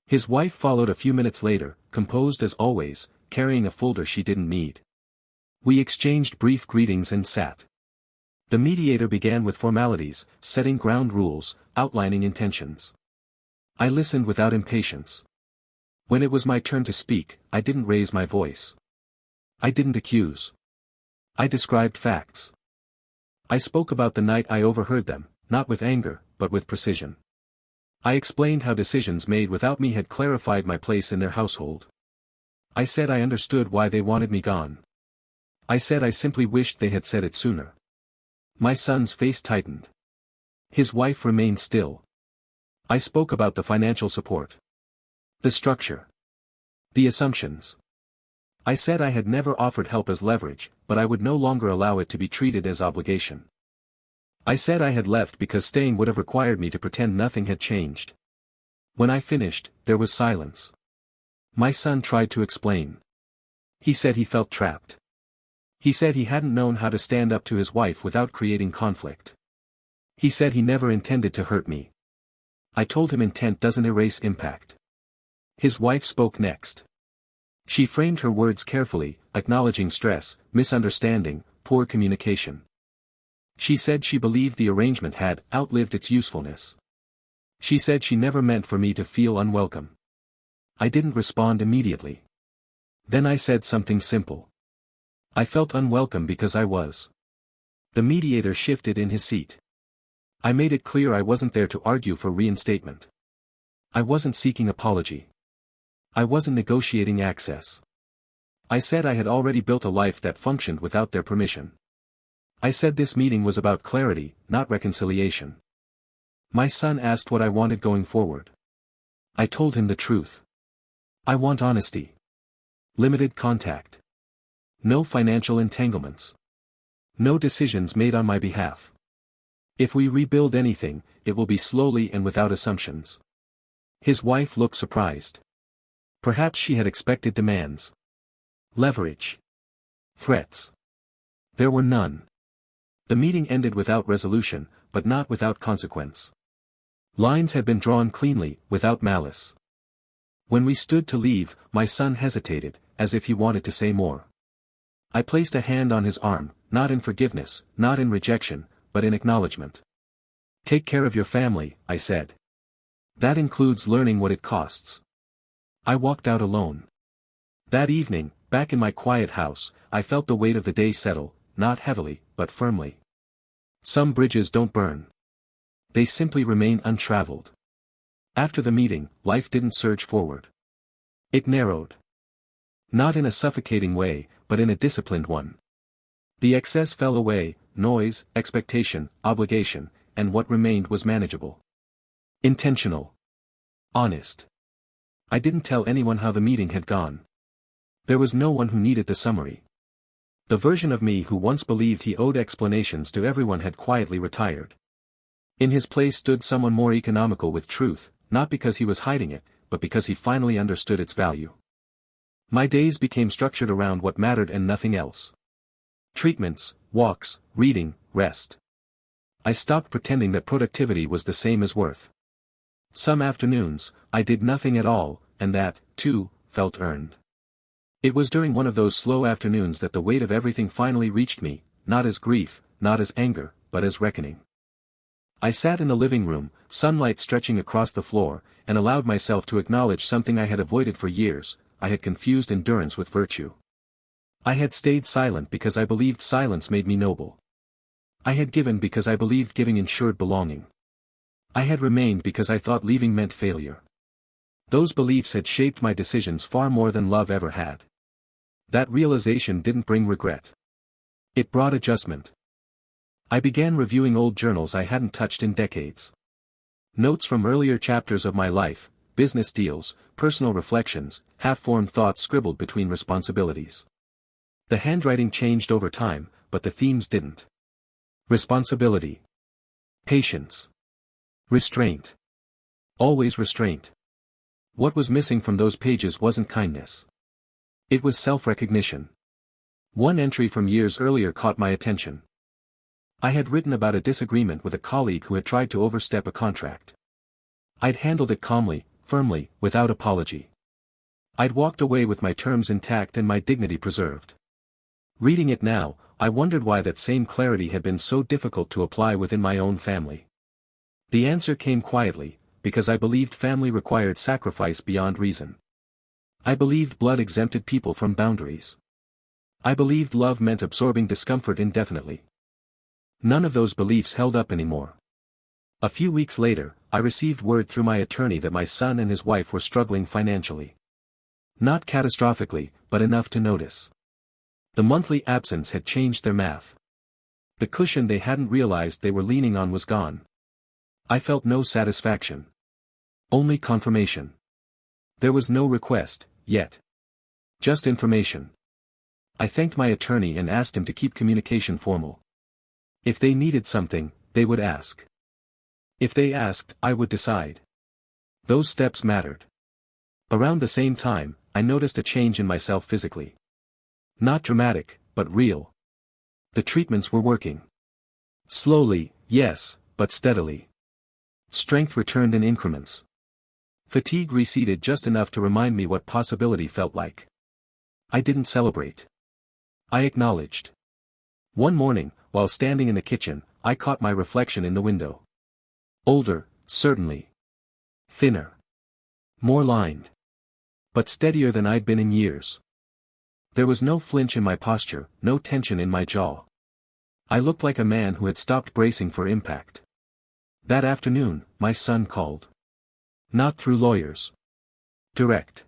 His wife followed a few minutes later, composed as always, carrying a folder she didn't need. We exchanged brief greetings and sat. The mediator began with formalities, setting ground rules, outlining intentions. I listened without impatience. When it was my turn to speak, I didn't raise my voice. I didn't accuse. I described facts. I spoke about the night I overheard them, not with anger, but with precision. I explained how decisions made without me had clarified my place in their household. I said I understood why they wanted me gone. I said I simply wished they had said it sooner. My son's face tightened. His wife remained still. I spoke about the financial support. The structure. The assumptions. I said I had never offered help as leverage, but I would no longer allow it to be treated as obligation. I said I had left because staying would have required me to pretend nothing had changed. When I finished, there was silence. My son tried to explain. He said he felt trapped. He said he hadn't known how to stand up to his wife without creating conflict. He said he never intended to hurt me. I told him intent doesn't erase impact. His wife spoke next. She framed her words carefully, acknowledging stress, misunderstanding, poor communication. She said she believed the arrangement had outlived its usefulness. She said she never meant for me to feel unwelcome. I didn't respond immediately. Then I said something simple. I felt unwelcome because I was. The mediator shifted in his seat. I made it clear I wasn't there to argue for reinstatement. I wasn't seeking apology. I wasn't negotiating access. I said I had already built a life that functioned without their permission. I said this meeting was about clarity, not reconciliation. My son asked what I wanted going forward. I told him the truth. I want honesty. Limited contact. No financial entanglements. No decisions made on my behalf. If we rebuild anything, it will be slowly and without assumptions. His wife looked surprised. Perhaps she had expected demands. Leverage. Threats. There were none. The meeting ended without resolution, but not without consequence. Lines had been drawn cleanly, without malice. When we stood to leave, my son hesitated, as if he wanted to say more. I placed a hand on his arm, not in forgiveness, not in rejection, but in acknowledgement. Take care of your family, I said. That includes learning what it costs. I walked out alone. That evening, back in my quiet house, I felt the weight of the day settle, not heavily, but firmly. Some bridges don't burn. They simply remain untraveled. After the meeting, life didn't surge forward. It narrowed. Not in a suffocating way, but in a disciplined one. The excess fell away, noise, expectation, obligation, and what remained was manageable. Intentional. Honest. I didn't tell anyone how the meeting had gone. There was no one who needed the summary. The version of me who once believed he owed explanations to everyone had quietly retired. In his place stood someone more economical with truth, not because he was hiding it, but because he finally understood its value. My days became structured around what mattered and nothing else. Treatments, walks, reading, rest. I stopped pretending that productivity was the same as worth. Some afternoons, I did nothing at all, and that, too, felt earned. It was during one of those slow afternoons that the weight of everything finally reached me, not as grief, not as anger, but as reckoning. I sat in the living room, sunlight stretching across the floor, and allowed myself to acknowledge something I had avoided for years. I had confused endurance with virtue. I had stayed silent because I believed silence made me noble. I had given because I believed giving ensured belonging. I had remained because I thought leaving meant failure. Those beliefs had shaped my decisions far more than love ever had. That realization didn't bring regret. It brought adjustment. I began reviewing old journals I hadn't touched in decades. Notes from earlier chapters of my life, business deals, personal reflections, half-formed thoughts scribbled between responsibilities. The handwriting changed over time, but the themes didn't. Responsibility. Patience. Restraint. Always restraint. What was missing from those pages wasn't kindness. It was self-recognition. One entry from years earlier caught my attention. I had written about a disagreement with a colleague who had tried to overstep a contract. I'd handled it calmly, firmly, without apology. I'd walked away with my terms intact and my dignity preserved. Reading it now, I wondered why that same clarity had been so difficult to apply within my own family. The answer came quietly, because I believed family required sacrifice beyond reason. I believed blood exempted people from boundaries. I believed love meant absorbing discomfort indefinitely. None of those beliefs held up anymore. A few weeks later, I received word through my attorney that my son and his wife were struggling financially. Not catastrophically, but enough to notice. The monthly absence had changed their math. The cushion they hadn't realized they were leaning on was gone. I felt no satisfaction. Only confirmation. There was no request, yet. Just information. I thanked my attorney and asked him to keep communication formal. If they needed something, they would ask. If they asked, I would decide. Those steps mattered. Around the same time, I noticed a change in myself physically. Not dramatic, but real. The treatments were working. Slowly, yes, but steadily. Strength returned in increments. Fatigue receded just enough to remind me what possibility felt like. I didn't celebrate. I acknowledged. One morning, while standing in the kitchen, I caught my reflection in the window. Older, certainly. Thinner. More lined. But steadier than I'd been in years. There was no flinch in my posture, no tension in my jaw. I looked like a man who had stopped bracing for impact. That afternoon, my son called. Not through lawyers. Direct.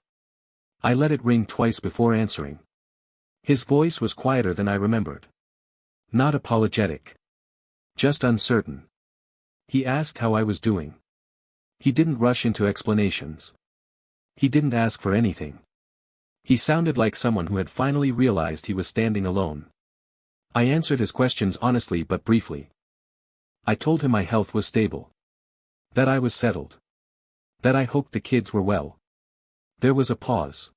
I let it ring twice before answering. His voice was quieter than I remembered. Not apologetic. Just uncertain. He asked how I was doing. He didn't rush into explanations. He didn't ask for anything. He sounded like someone who had finally realized he was standing alone. I answered his questions honestly but briefly. I told him my health was stable. That I was settled. That I hoped the kids were well. There was a pause.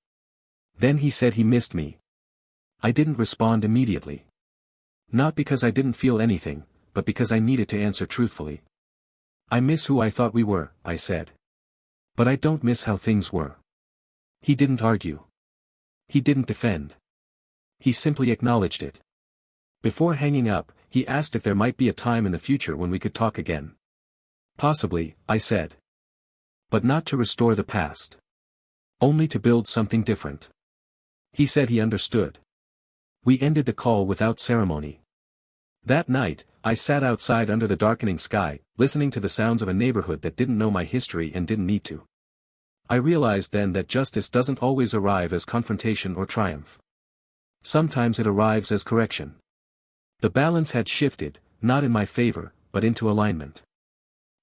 Then he said he missed me. I didn't respond immediately. Not because I didn't feel anything, but because I needed to answer truthfully. I miss who I thought we were, I said. But I don't miss how things were. He didn't argue. He didn't defend. He simply acknowledged it. Before hanging up, he asked if there might be a time in the future when we could talk again. Possibly, I said. But not to restore the past. Only to build something different. He said he understood. We ended the call without ceremony. That night, I sat outside under the darkening sky, listening to the sounds of a neighborhood that didn't know my history and didn't need to. I realized then that justice doesn't always arrive as confrontation or triumph. Sometimes it arrives as correction. The balance had shifted, not in my favor, but into alignment.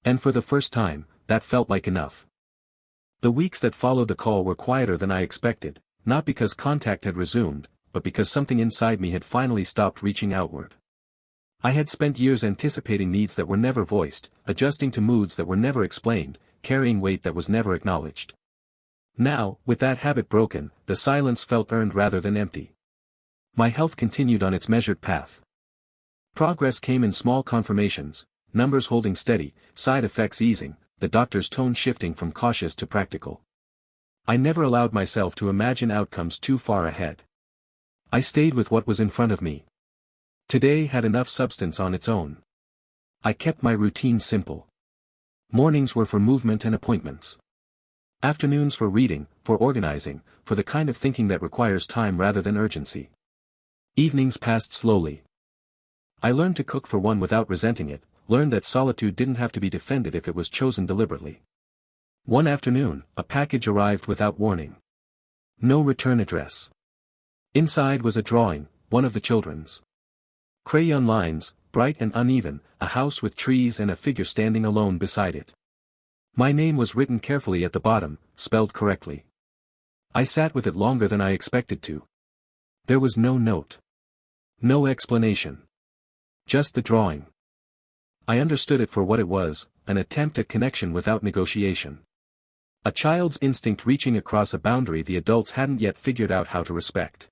And for the first time, that felt like enough. The weeks that followed the call were quieter than I expected, not because contact had resumed, but because something inside me had finally stopped reaching outward. I had spent years anticipating needs that were never voiced, adjusting to moods that were never explained, carrying weight that was never acknowledged. Now, with that habit broken, the silence felt earned rather than empty. My health continued on its measured path. Progress came in small confirmations, numbers holding steady, side effects easing, the doctor's tone shifting from cautious to practical. I never allowed myself to imagine outcomes too far ahead. I stayed with what was in front of me. Today had enough substance on its own. I kept my routine simple. Mornings were for movement and appointments. Afternoons for reading, for organizing, for the kind of thinking that requires time rather than urgency. Evenings passed slowly. I learned to cook for one without resenting it, learned that solitude didn't have to be defended if it was chosen deliberately. One afternoon, a package arrived without warning. No return address. Inside was a drawing, one of the children's. Crayon lines, bright and uneven, a house with trees and a figure standing alone beside it. My name was written carefully at the bottom, spelled correctly. I sat with it longer than I expected to. There was no note. No explanation. Just the drawing. I understood it for what it was, an attempt at connection without negotiation. A child's instinct reaching across a boundary the adults hadn't yet figured out how to respect.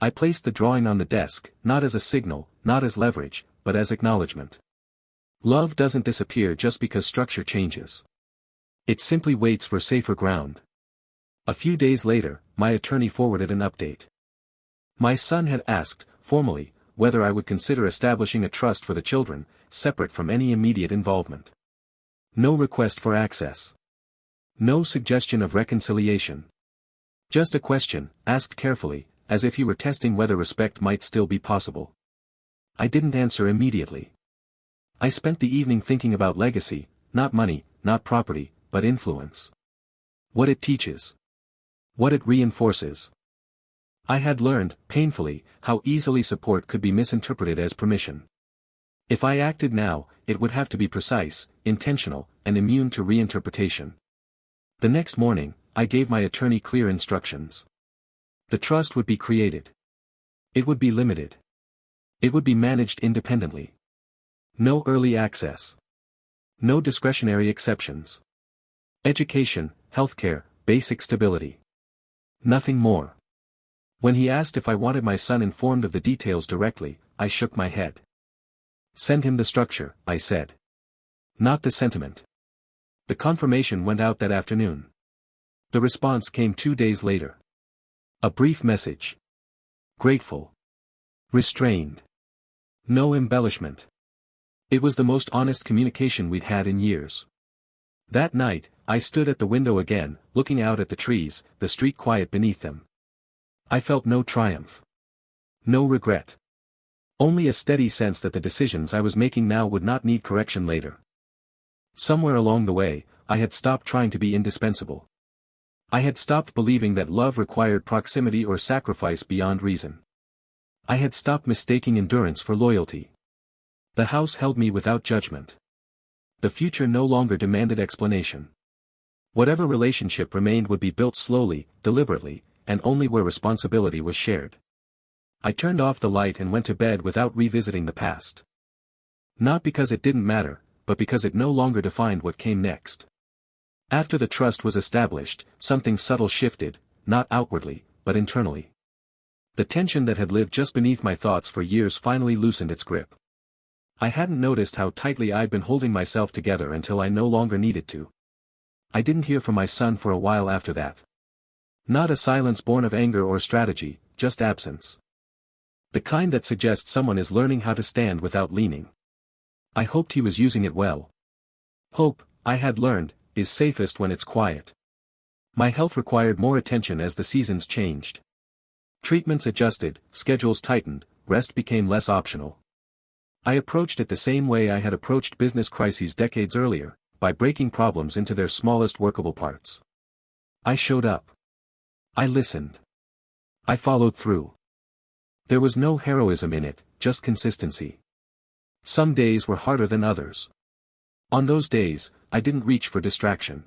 I placed the drawing on the desk, not as a signal, not as leverage, but as acknowledgement. Love doesn't disappear just because structure changes. It simply waits for safer ground. A few days later, my attorney forwarded an update. My son had asked, formally, whether I would consider establishing a trust for the children, separate from any immediate involvement. No request for access. No suggestion of reconciliation. Just a question, asked carefully, as if he were testing whether respect might still be possible. I didn't answer immediately. I spent the evening thinking about legacy, not money, not property, but influence. What it teaches. What it reinforces. I had learned, painfully, how easily support could be misinterpreted as permission. If I acted now, it would have to be precise, intentional, and immune to reinterpretation. The next morning, I gave my attorney clear instructions. The trust would be created. It would be limited. It would be managed independently. No early access. No discretionary exceptions. Education, healthcare, basic stability. Nothing more. When he asked if I wanted my son informed of the details directly, I shook my head. Send him the structure, I said. Not the sentiment. The confirmation went out that afternoon. The response came 2 days later. A brief message. Grateful. Restrained. No embellishment. It was the most honest communication we'd had in years. That night, I stood at the window again, looking out at the trees, the street quiet beneath them. I felt no triumph. No regret. Only a steady sense that the decisions I was making now would not need correction later. Somewhere along the way, I had stopped trying to be indispensable. I had stopped believing that love required proximity or sacrifice beyond reason. I had stopped mistaking endurance for loyalty. The house held me without judgment. The future no longer demanded explanation. Whatever relationship remained would be built slowly, deliberately, and only where responsibility was shared. I turned off the light and went to bed without revisiting the past. Not because it didn't matter, but because it no longer defined what came next. After the trust was established, something subtle shifted, not outwardly, but internally. The tension that had lived just beneath my thoughts for years finally loosened its grip. I hadn't noticed how tightly I'd been holding myself together until I no longer needed to. I didn't hear from my son for a while after that. Not a silence born of anger or strategy, just absence. The kind that suggests someone is learning how to stand without leaning. I hoped he was using it well. Hope, I had learned, is safest when it's quiet. My health required more attention as the seasons changed. Treatments adjusted, schedules tightened, rest became less optional. I approached it the same way I had approached business crises decades earlier, by breaking problems into their smallest workable parts. I showed up. I listened. I followed through. There was no heroism in it, just consistency. Some days were harder than others. On those days, I didn't reach for distraction.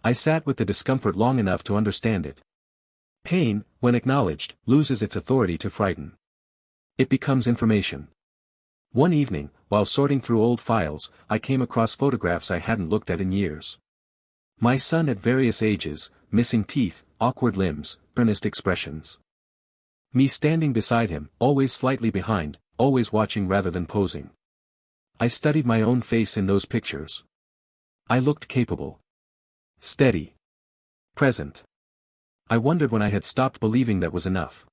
I sat with the discomfort long enough to understand it. Pain, when acknowledged, loses its authority to frighten. It becomes information. One evening, while sorting through old files, I came across photographs I hadn't looked at in years. My son at various ages, missing teeth, awkward limbs, earnest expressions. Me standing beside him, always slightly behind, always watching rather than posing. I studied my own face in those pictures. I looked capable. Steady. Present. I wondered when I had stopped believing that was enough.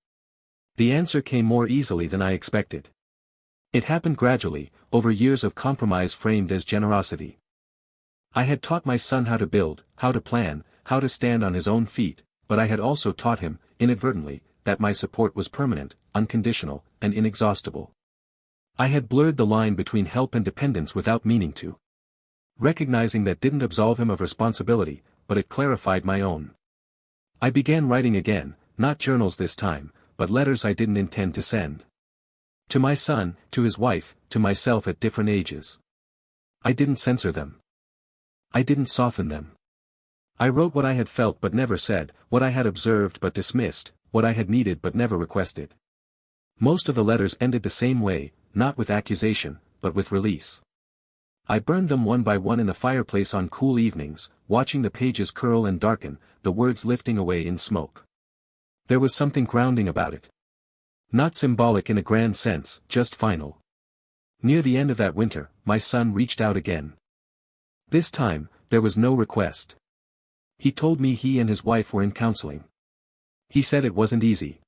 The answer came more easily than I expected. It happened gradually, over years of compromise framed as generosity. I had taught my son how to build, how to plan, how to stand on his own feet, but I had also taught him, inadvertently, that my support was permanent, unconditional, and inexhaustible. I had blurred the line between help and dependence without meaning to. Recognizing that didn't absolve him of responsibility, but it clarified my own. I began writing again, not journals this time, but letters I didn't intend to send. To my son, to his wife, to myself at different ages. I didn't censor them. I didn't soften them. I wrote what I had felt but never said, what I had observed but dismissed, what I had needed but never requested. Most of the letters ended the same way, not with accusation, but with release. I burned them one by one in the fireplace on cool evenings, watching the pages curl and darken, the words lifting away in smoke. There was something grounding about it. Not symbolic in a grand sense, just final. Near the end of that winter, my son reached out again. This time, there was no request. He told me he and his wife were in counseling. He said it wasn't easy.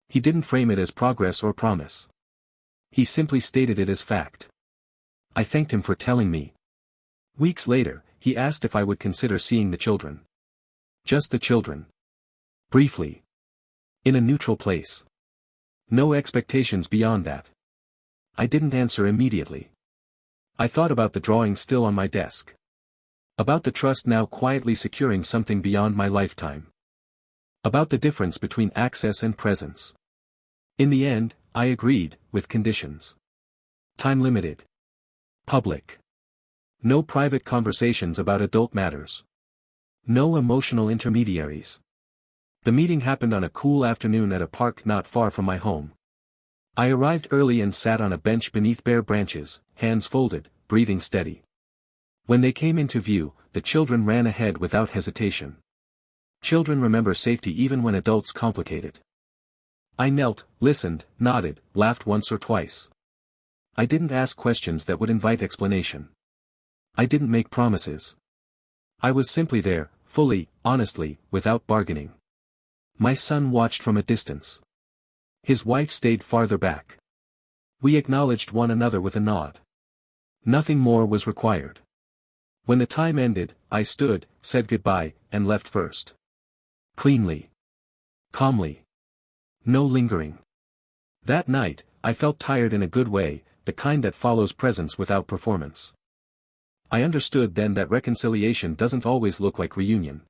He didn't frame it as progress or promise. He simply stated it as fact. I thanked him for telling me. Weeks later, he asked if I would consider seeing the children. Just the children. Briefly. In a neutral place. No expectations beyond that. I didn't answer immediately. I thought about the drawing still on my desk. About the trust now quietly securing something beyond my lifetime. About the difference between access and presence. In the end, I agreed, with conditions. Time limited. Public. No private conversations about adult matters. No emotional intermediaries. The meeting happened on a cool afternoon at a park not far from my home. I arrived early and sat on a bench beneath bare branches, hands folded, breathing steady. When they came into view, the children ran ahead without hesitation. Children remember safety even when adults complicate it. I knelt, listened, nodded, laughed once or twice. I didn't ask questions that would invite explanation. I didn't make promises. I was simply there, fully, honestly, without bargaining. My son watched from a distance. His wife stayed farther back. We acknowledged one another with a nod. Nothing more was required. When the time ended, I stood, said goodbye, and left first. Cleanly. Calmly. No lingering. That night, I felt tired in a good way, the kind that follows presence without performance. I understood then that reconciliation doesn't always look like reunion.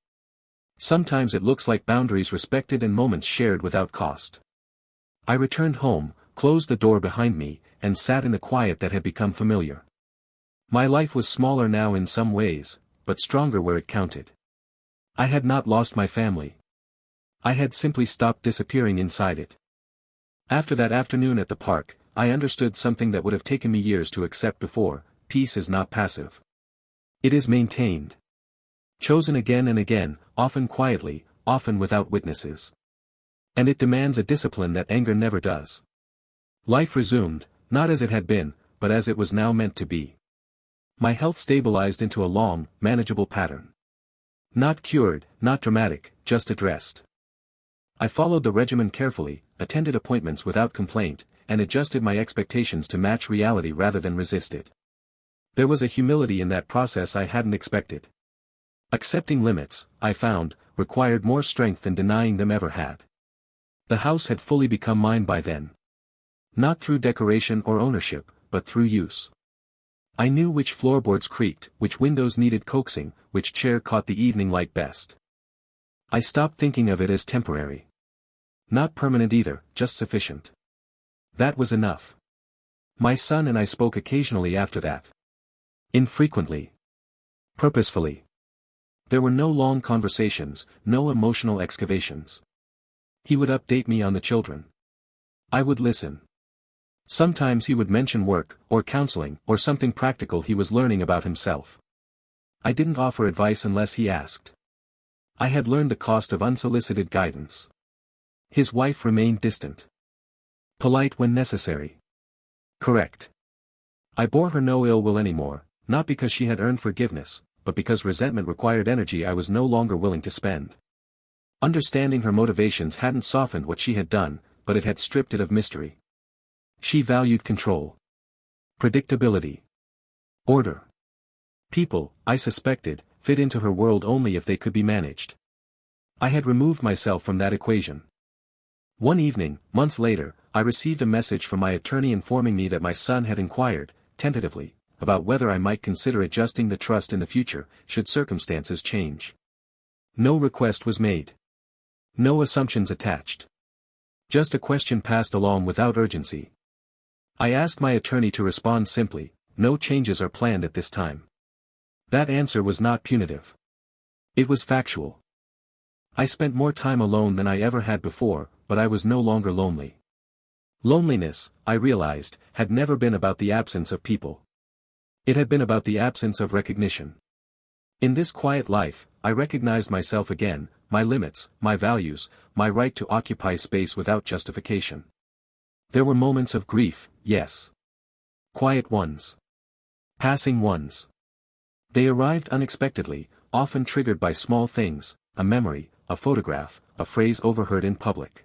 Sometimes it looks like boundaries respected and moments shared without cost. I returned home, closed the door behind me, and sat in the quiet that had become familiar. My life was smaller now in some ways, but stronger where it counted. I had not lost my family. I had simply stopped disappearing inside it. After that afternoon at the park, I understood something that would have taken me years to accept before: peace is not passive. It is maintained. Chosen again and again, often quietly, often without witnesses. And it demands a discipline that anger never does. Life resumed, not as it had been, but as it was now meant to be. My health stabilized into a long, manageable pattern. Not cured, not dramatic, just addressed. I followed the regimen carefully, attended appointments without complaint, and adjusted my expectations to match reality rather than resist it. There was a humility in that process I hadn't expected. Accepting limits, I found, required more strength than denying them ever had. The house had fully become mine by then. Not through decoration or ownership, but through use. I knew which floorboards creaked, which windows needed coaxing, which chair caught the evening light best. I stopped thinking of it as temporary. Not permanent either, just sufficient. That was enough. My son and I spoke occasionally after that. Infrequently. Purposefully. There were no long conversations, no emotional excavations. He would update me on the children. I would listen. Sometimes he would mention work, or counseling, or something practical he was learning about himself. I didn't offer advice unless he asked. I had learned the cost of unsolicited guidance. His wife remained distant. Polite when necessary. Correct. I bore her no ill will anymore, not because she had earned forgiveness, but because resentment required energy I was no longer willing to spend. Understanding her motivations hadn't softened what she had done, but it had stripped it of mystery. She valued control. Predictability. Order. People, I suspected, fit into her world only if they could be managed. I had removed myself from that equation. One evening, months later, I received a message from my attorney informing me that my son had inquired, tentatively, about whether I might consider adjusting the trust in the future, should circumstances change. No request was made. No assumptions attached. Just a question passed along without urgency. I asked my attorney to respond simply: no changes are planned at this time. That answer was not punitive. It was factual. I spent more time alone than I ever had before, but I was no longer lonely. Loneliness, I realized, had never been about the absence of people. It had been about the absence of recognition. In this quiet life, I recognized myself again, my limits, my values, my right to occupy space without justification. There were moments of grief, yes. Quiet ones. Passing ones. They arrived unexpectedly, often triggered by small things: a memory, a photograph, a phrase overheard in public.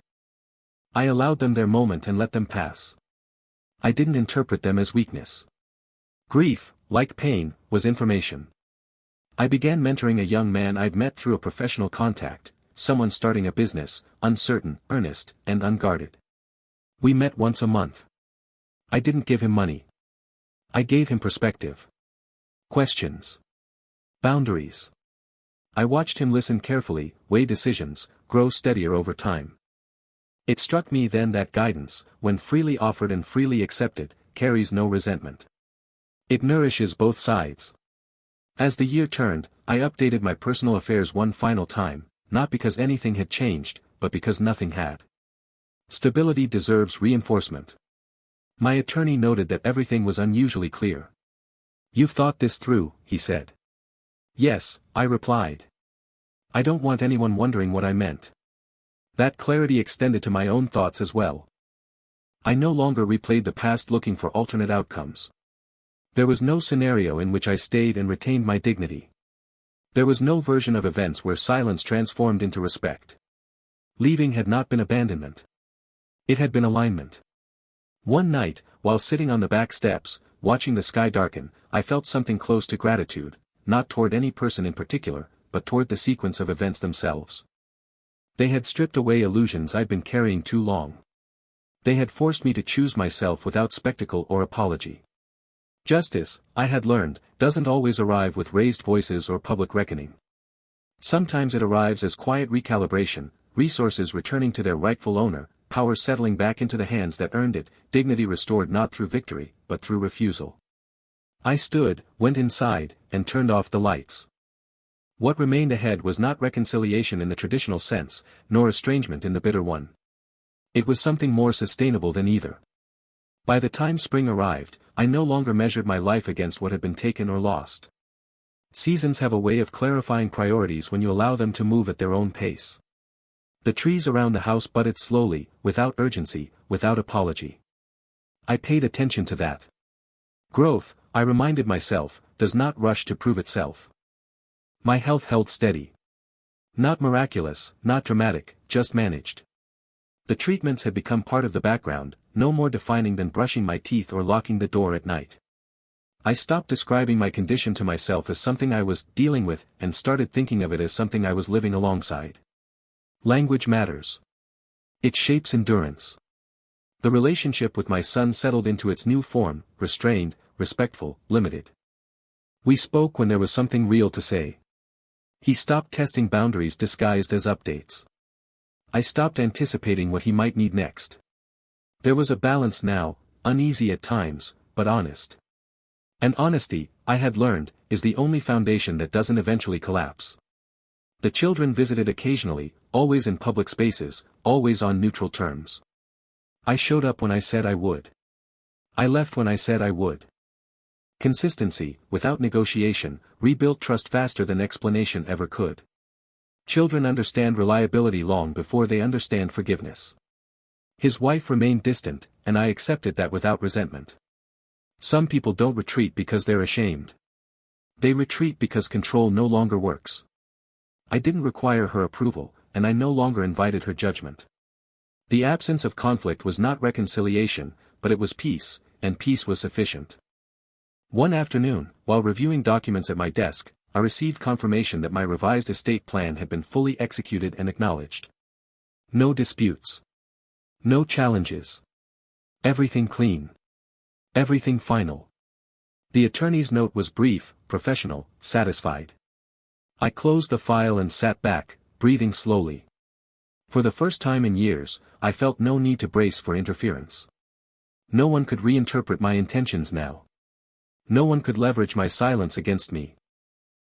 I allowed them their moment and let them pass. I didn't interpret them as weakness. Grief, like pain, was information. I began mentoring a young man I'd met through a professional contact, someone starting a business, uncertain, earnest, and unguarded. We met once a month. I didn't give him money. I gave him perspective. Questions. Boundaries. I watched him listen carefully, weigh decisions, grow steadier over time. It struck me then that guidance, when freely offered and freely accepted, carries no resentment. It nourishes both sides. As the year turned, I updated my personal affairs one final time, not because anything had changed, but because nothing had. Stability deserves reinforcement. My attorney noted that everything was unusually clear. "You've thought this through," he said. "Yes," I replied. "I don't want anyone wondering what I meant." That clarity extended to my own thoughts as well. I no longer replayed the past looking for alternate outcomes. There was no scenario in which I stayed and retained my dignity. There was no version of events where silence transformed into respect. Leaving had not been abandonment. It had been alignment. One night, while sitting on the back steps, watching the sky darken, I felt something close to gratitude, not toward any person in particular, but toward the sequence of events themselves. They had stripped away illusions I'd been carrying too long. They had forced me to choose myself without spectacle or apology. Justice, I had learned, doesn't always arrive with raised voices or public reckoning. Sometimes it arrives as quiet recalibration, resources returning to their rightful owner, power settling back into the hands that earned it, dignity restored not through victory, but through refusal. I stood, went inside, and turned off the lights. What remained ahead was not reconciliation in the traditional sense, nor estrangement in the bitter one. It was something more sustainable than either. By the time spring arrived, I no longer measured my life against what had been taken or lost. Seasons have a way of clarifying priorities when you allow them to move at their own pace. The trees around the house budded slowly, without urgency, without apology. I paid attention to that. Growth, I reminded myself, does not rush to prove itself. My health held steady. Not miraculous, not dramatic, just managed. The treatments had become part of the background, no more defining than brushing my teeth or locking the door at night. I stopped describing my condition to myself as something I was dealing with, and started thinking of it as something I was living alongside. Language matters. It shapes endurance. The relationship with my son settled into its new form, restrained, respectful, limited. We spoke when there was something real to say. He stopped testing boundaries disguised as updates. I stopped anticipating what he might need next. There was a balance now, uneasy at times, but honest. And honesty, I had learned, is the only foundation that doesn't eventually collapse. The children visited occasionally, always in public spaces, always on neutral terms. I showed up when I said I would. I left when I said I would. Consistency, without negotiation, rebuilt trust faster than explanation ever could. Children understand reliability long before they understand forgiveness. His wife remained distant, and I accepted that without resentment. Some people don't retreat because they're ashamed. They retreat because control no longer works. I didn't require her approval, and I no longer invited her judgment. The absence of conflict was not reconciliation, but it was peace, and peace was sufficient. One afternoon, while reviewing documents at my desk, I received confirmation that my revised estate plan had been fully executed and acknowledged. No disputes. No challenges. Everything clean. Everything final. The attorney's note was brief, professional, satisfied. I closed the file and sat back, breathing slowly. For the first time in years, I felt no need to brace for interference. No one could reinterpret my intentions now. No one could leverage my silence against me.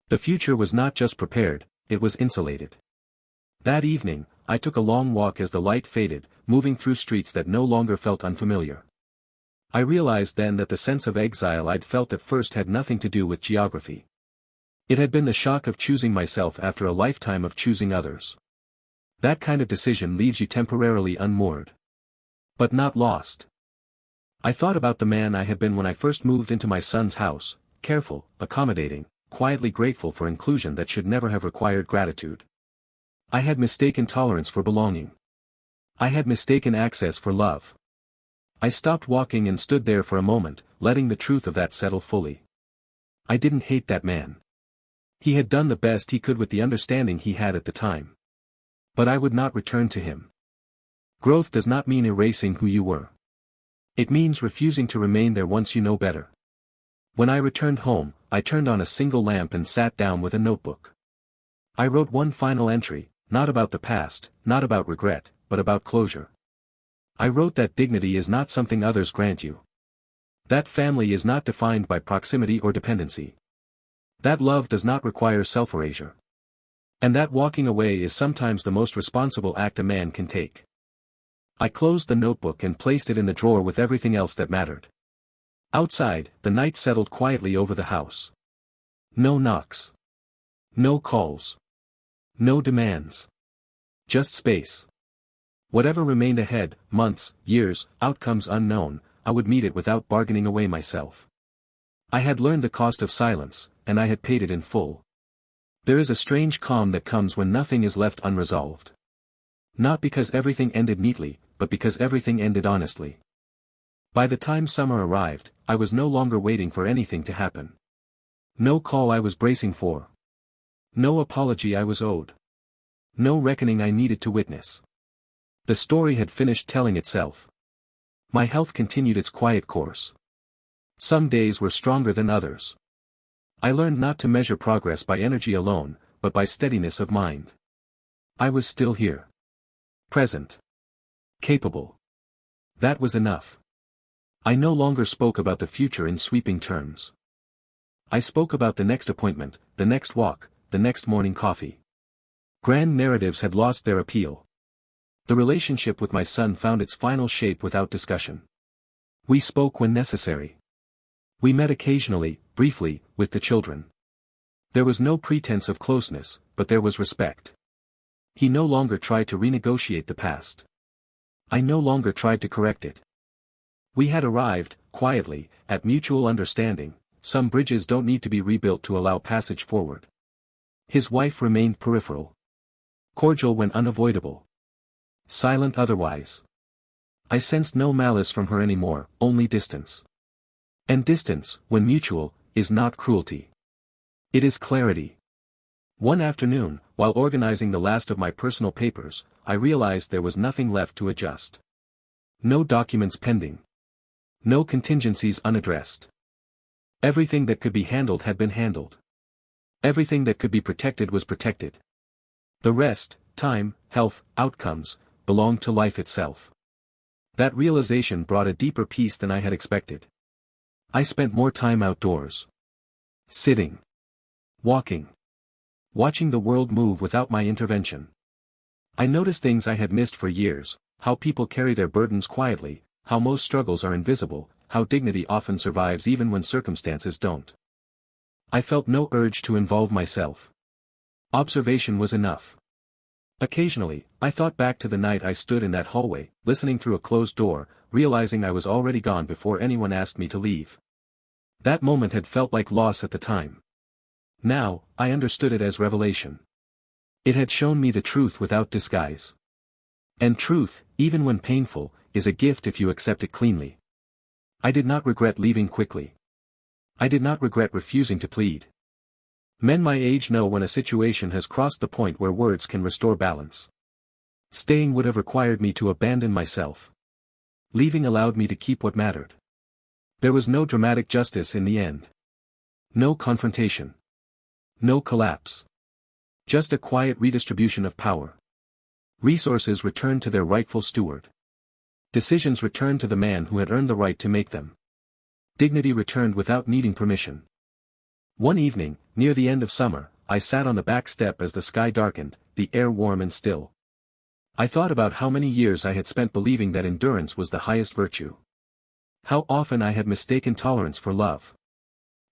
The future was not just prepared, it was insulated. That evening, I took a long walk as the light faded, moving through streets that no longer felt unfamiliar. I realized then that the sense of exile I'd felt at first had nothing to do with geography. It had been the shock of choosing myself after a lifetime of choosing others. That kind of decision leaves you temporarily unmoored. But not lost. I thought about the man I had been when I first moved into my son's house, careful, accommodating, quietly grateful for inclusion that should never have required gratitude. I had mistaken tolerance for belonging. I had mistaken access for love. I stopped walking and stood there for a moment, letting the truth of that settle fully. I didn't hate that man. He had done the best he could with the understanding he had at the time. But I would not return to him. Growth does not mean erasing who you were. It means refusing to remain there once you know better. When I returned home, I turned on a single lamp and sat down with a notebook. I wrote one final entry, not about the past, not about regret, but about closure. I wrote that dignity is not something others grant you. That family is not defined by proximity or dependency. That love does not require self-erasure. And that walking away is sometimes the most responsible act a man can take. I closed the notebook and placed it in the drawer with everything else that mattered. Outside, the night settled quietly over the house. No knocks. No calls. No demands. Just space. Whatever remained ahead, months, years, outcomes unknown, I would meet it without bargaining away myself. I had learned the cost of silence, and I had paid it in full. There is a strange calm that comes when nothing is left unresolved. Not because everything ended neatly, but because everything ended honestly. By the time summer arrived, I was no longer waiting for anything to happen. No call I was bracing for. No apology I was owed. No reckoning I needed to witness. The story had finished telling itself. My health continued its quiet course. Some days were stronger than others. I learned not to measure progress by energy alone, but by steadiness of mind. I was still here. Present. Capable. That was enough. I no longer spoke about the future in sweeping terms. I spoke about the next appointment, the next walk, the next morning coffee. Grand narratives had lost their appeal. The relationship with my son found its final shape without discussion. We spoke when necessary. We met occasionally, briefly, with the children. There was no pretense of closeness, but there was respect. He no longer tried to renegotiate the past. I no longer tried to correct it. We had arrived, quietly, at mutual understanding. Some bridges don't need to be rebuilt to allow passage forward. His wife remained peripheral. Cordial when unavoidable. Silent otherwise. I sensed no malice from her anymore, only distance. And distance, when mutual, is not cruelty. It is clarity. One afternoon, while organizing the last of my personal papers, I realized there was nothing left to adjust. No documents pending. No contingencies unaddressed. Everything that could be handled had been handled. Everything that could be protected was protected. The rest, time, health, outcomes, belonged to life itself. That realization brought a deeper peace than I had expected. I spent more time outdoors. Sitting. Walking. Watching the world move without my intervention. I noticed things I had missed for years, how people carry their burdens quietly, how most struggles are invisible, how dignity often survives even when circumstances don't. I felt no urge to involve myself. Observation was enough. Occasionally, I thought back to the night I stood in that hallway, listening through a closed door, realizing I was already gone before anyone asked me to leave. That moment had felt like loss at the time. Now, I understood it as revelation. It had shown me the truth without disguise. And truth, even when painful, is a gift if you accept it cleanly. I did not regret leaving quickly. I did not regret refusing to plead. Men my age know when a situation has crossed the point where words can restore balance. Staying would have required me to abandon myself. Leaving allowed me to keep what mattered. There was no dramatic justice in the end. No confrontation. No collapse. Just a quiet redistribution of power. Resources returned to their rightful steward. Decisions returned to the man who had earned the right to make them. Dignity returned without needing permission. One evening, near the end of summer, I sat on the back step as the sky darkened, the air warm and still. I thought about how many years I had spent believing that endurance was the highest virtue. How often I had mistaken tolerance for love.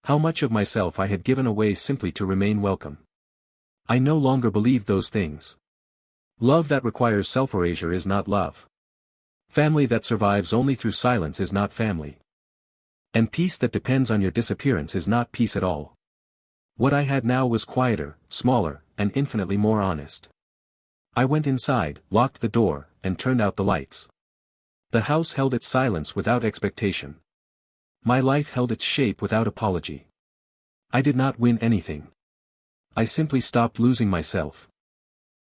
How much of myself I had given away simply to remain welcome. I no longer believed those things. Love that requires self-erasure is not love. Family that survives only through silence is not family. And peace that depends on your disappearance is not peace at all. What I had now was quieter, smaller, and infinitely more honest. I went inside, locked the door, and turned out the lights. The house held its silence without expectation. My life held its shape without apology. I did not win anything. I simply stopped losing myself.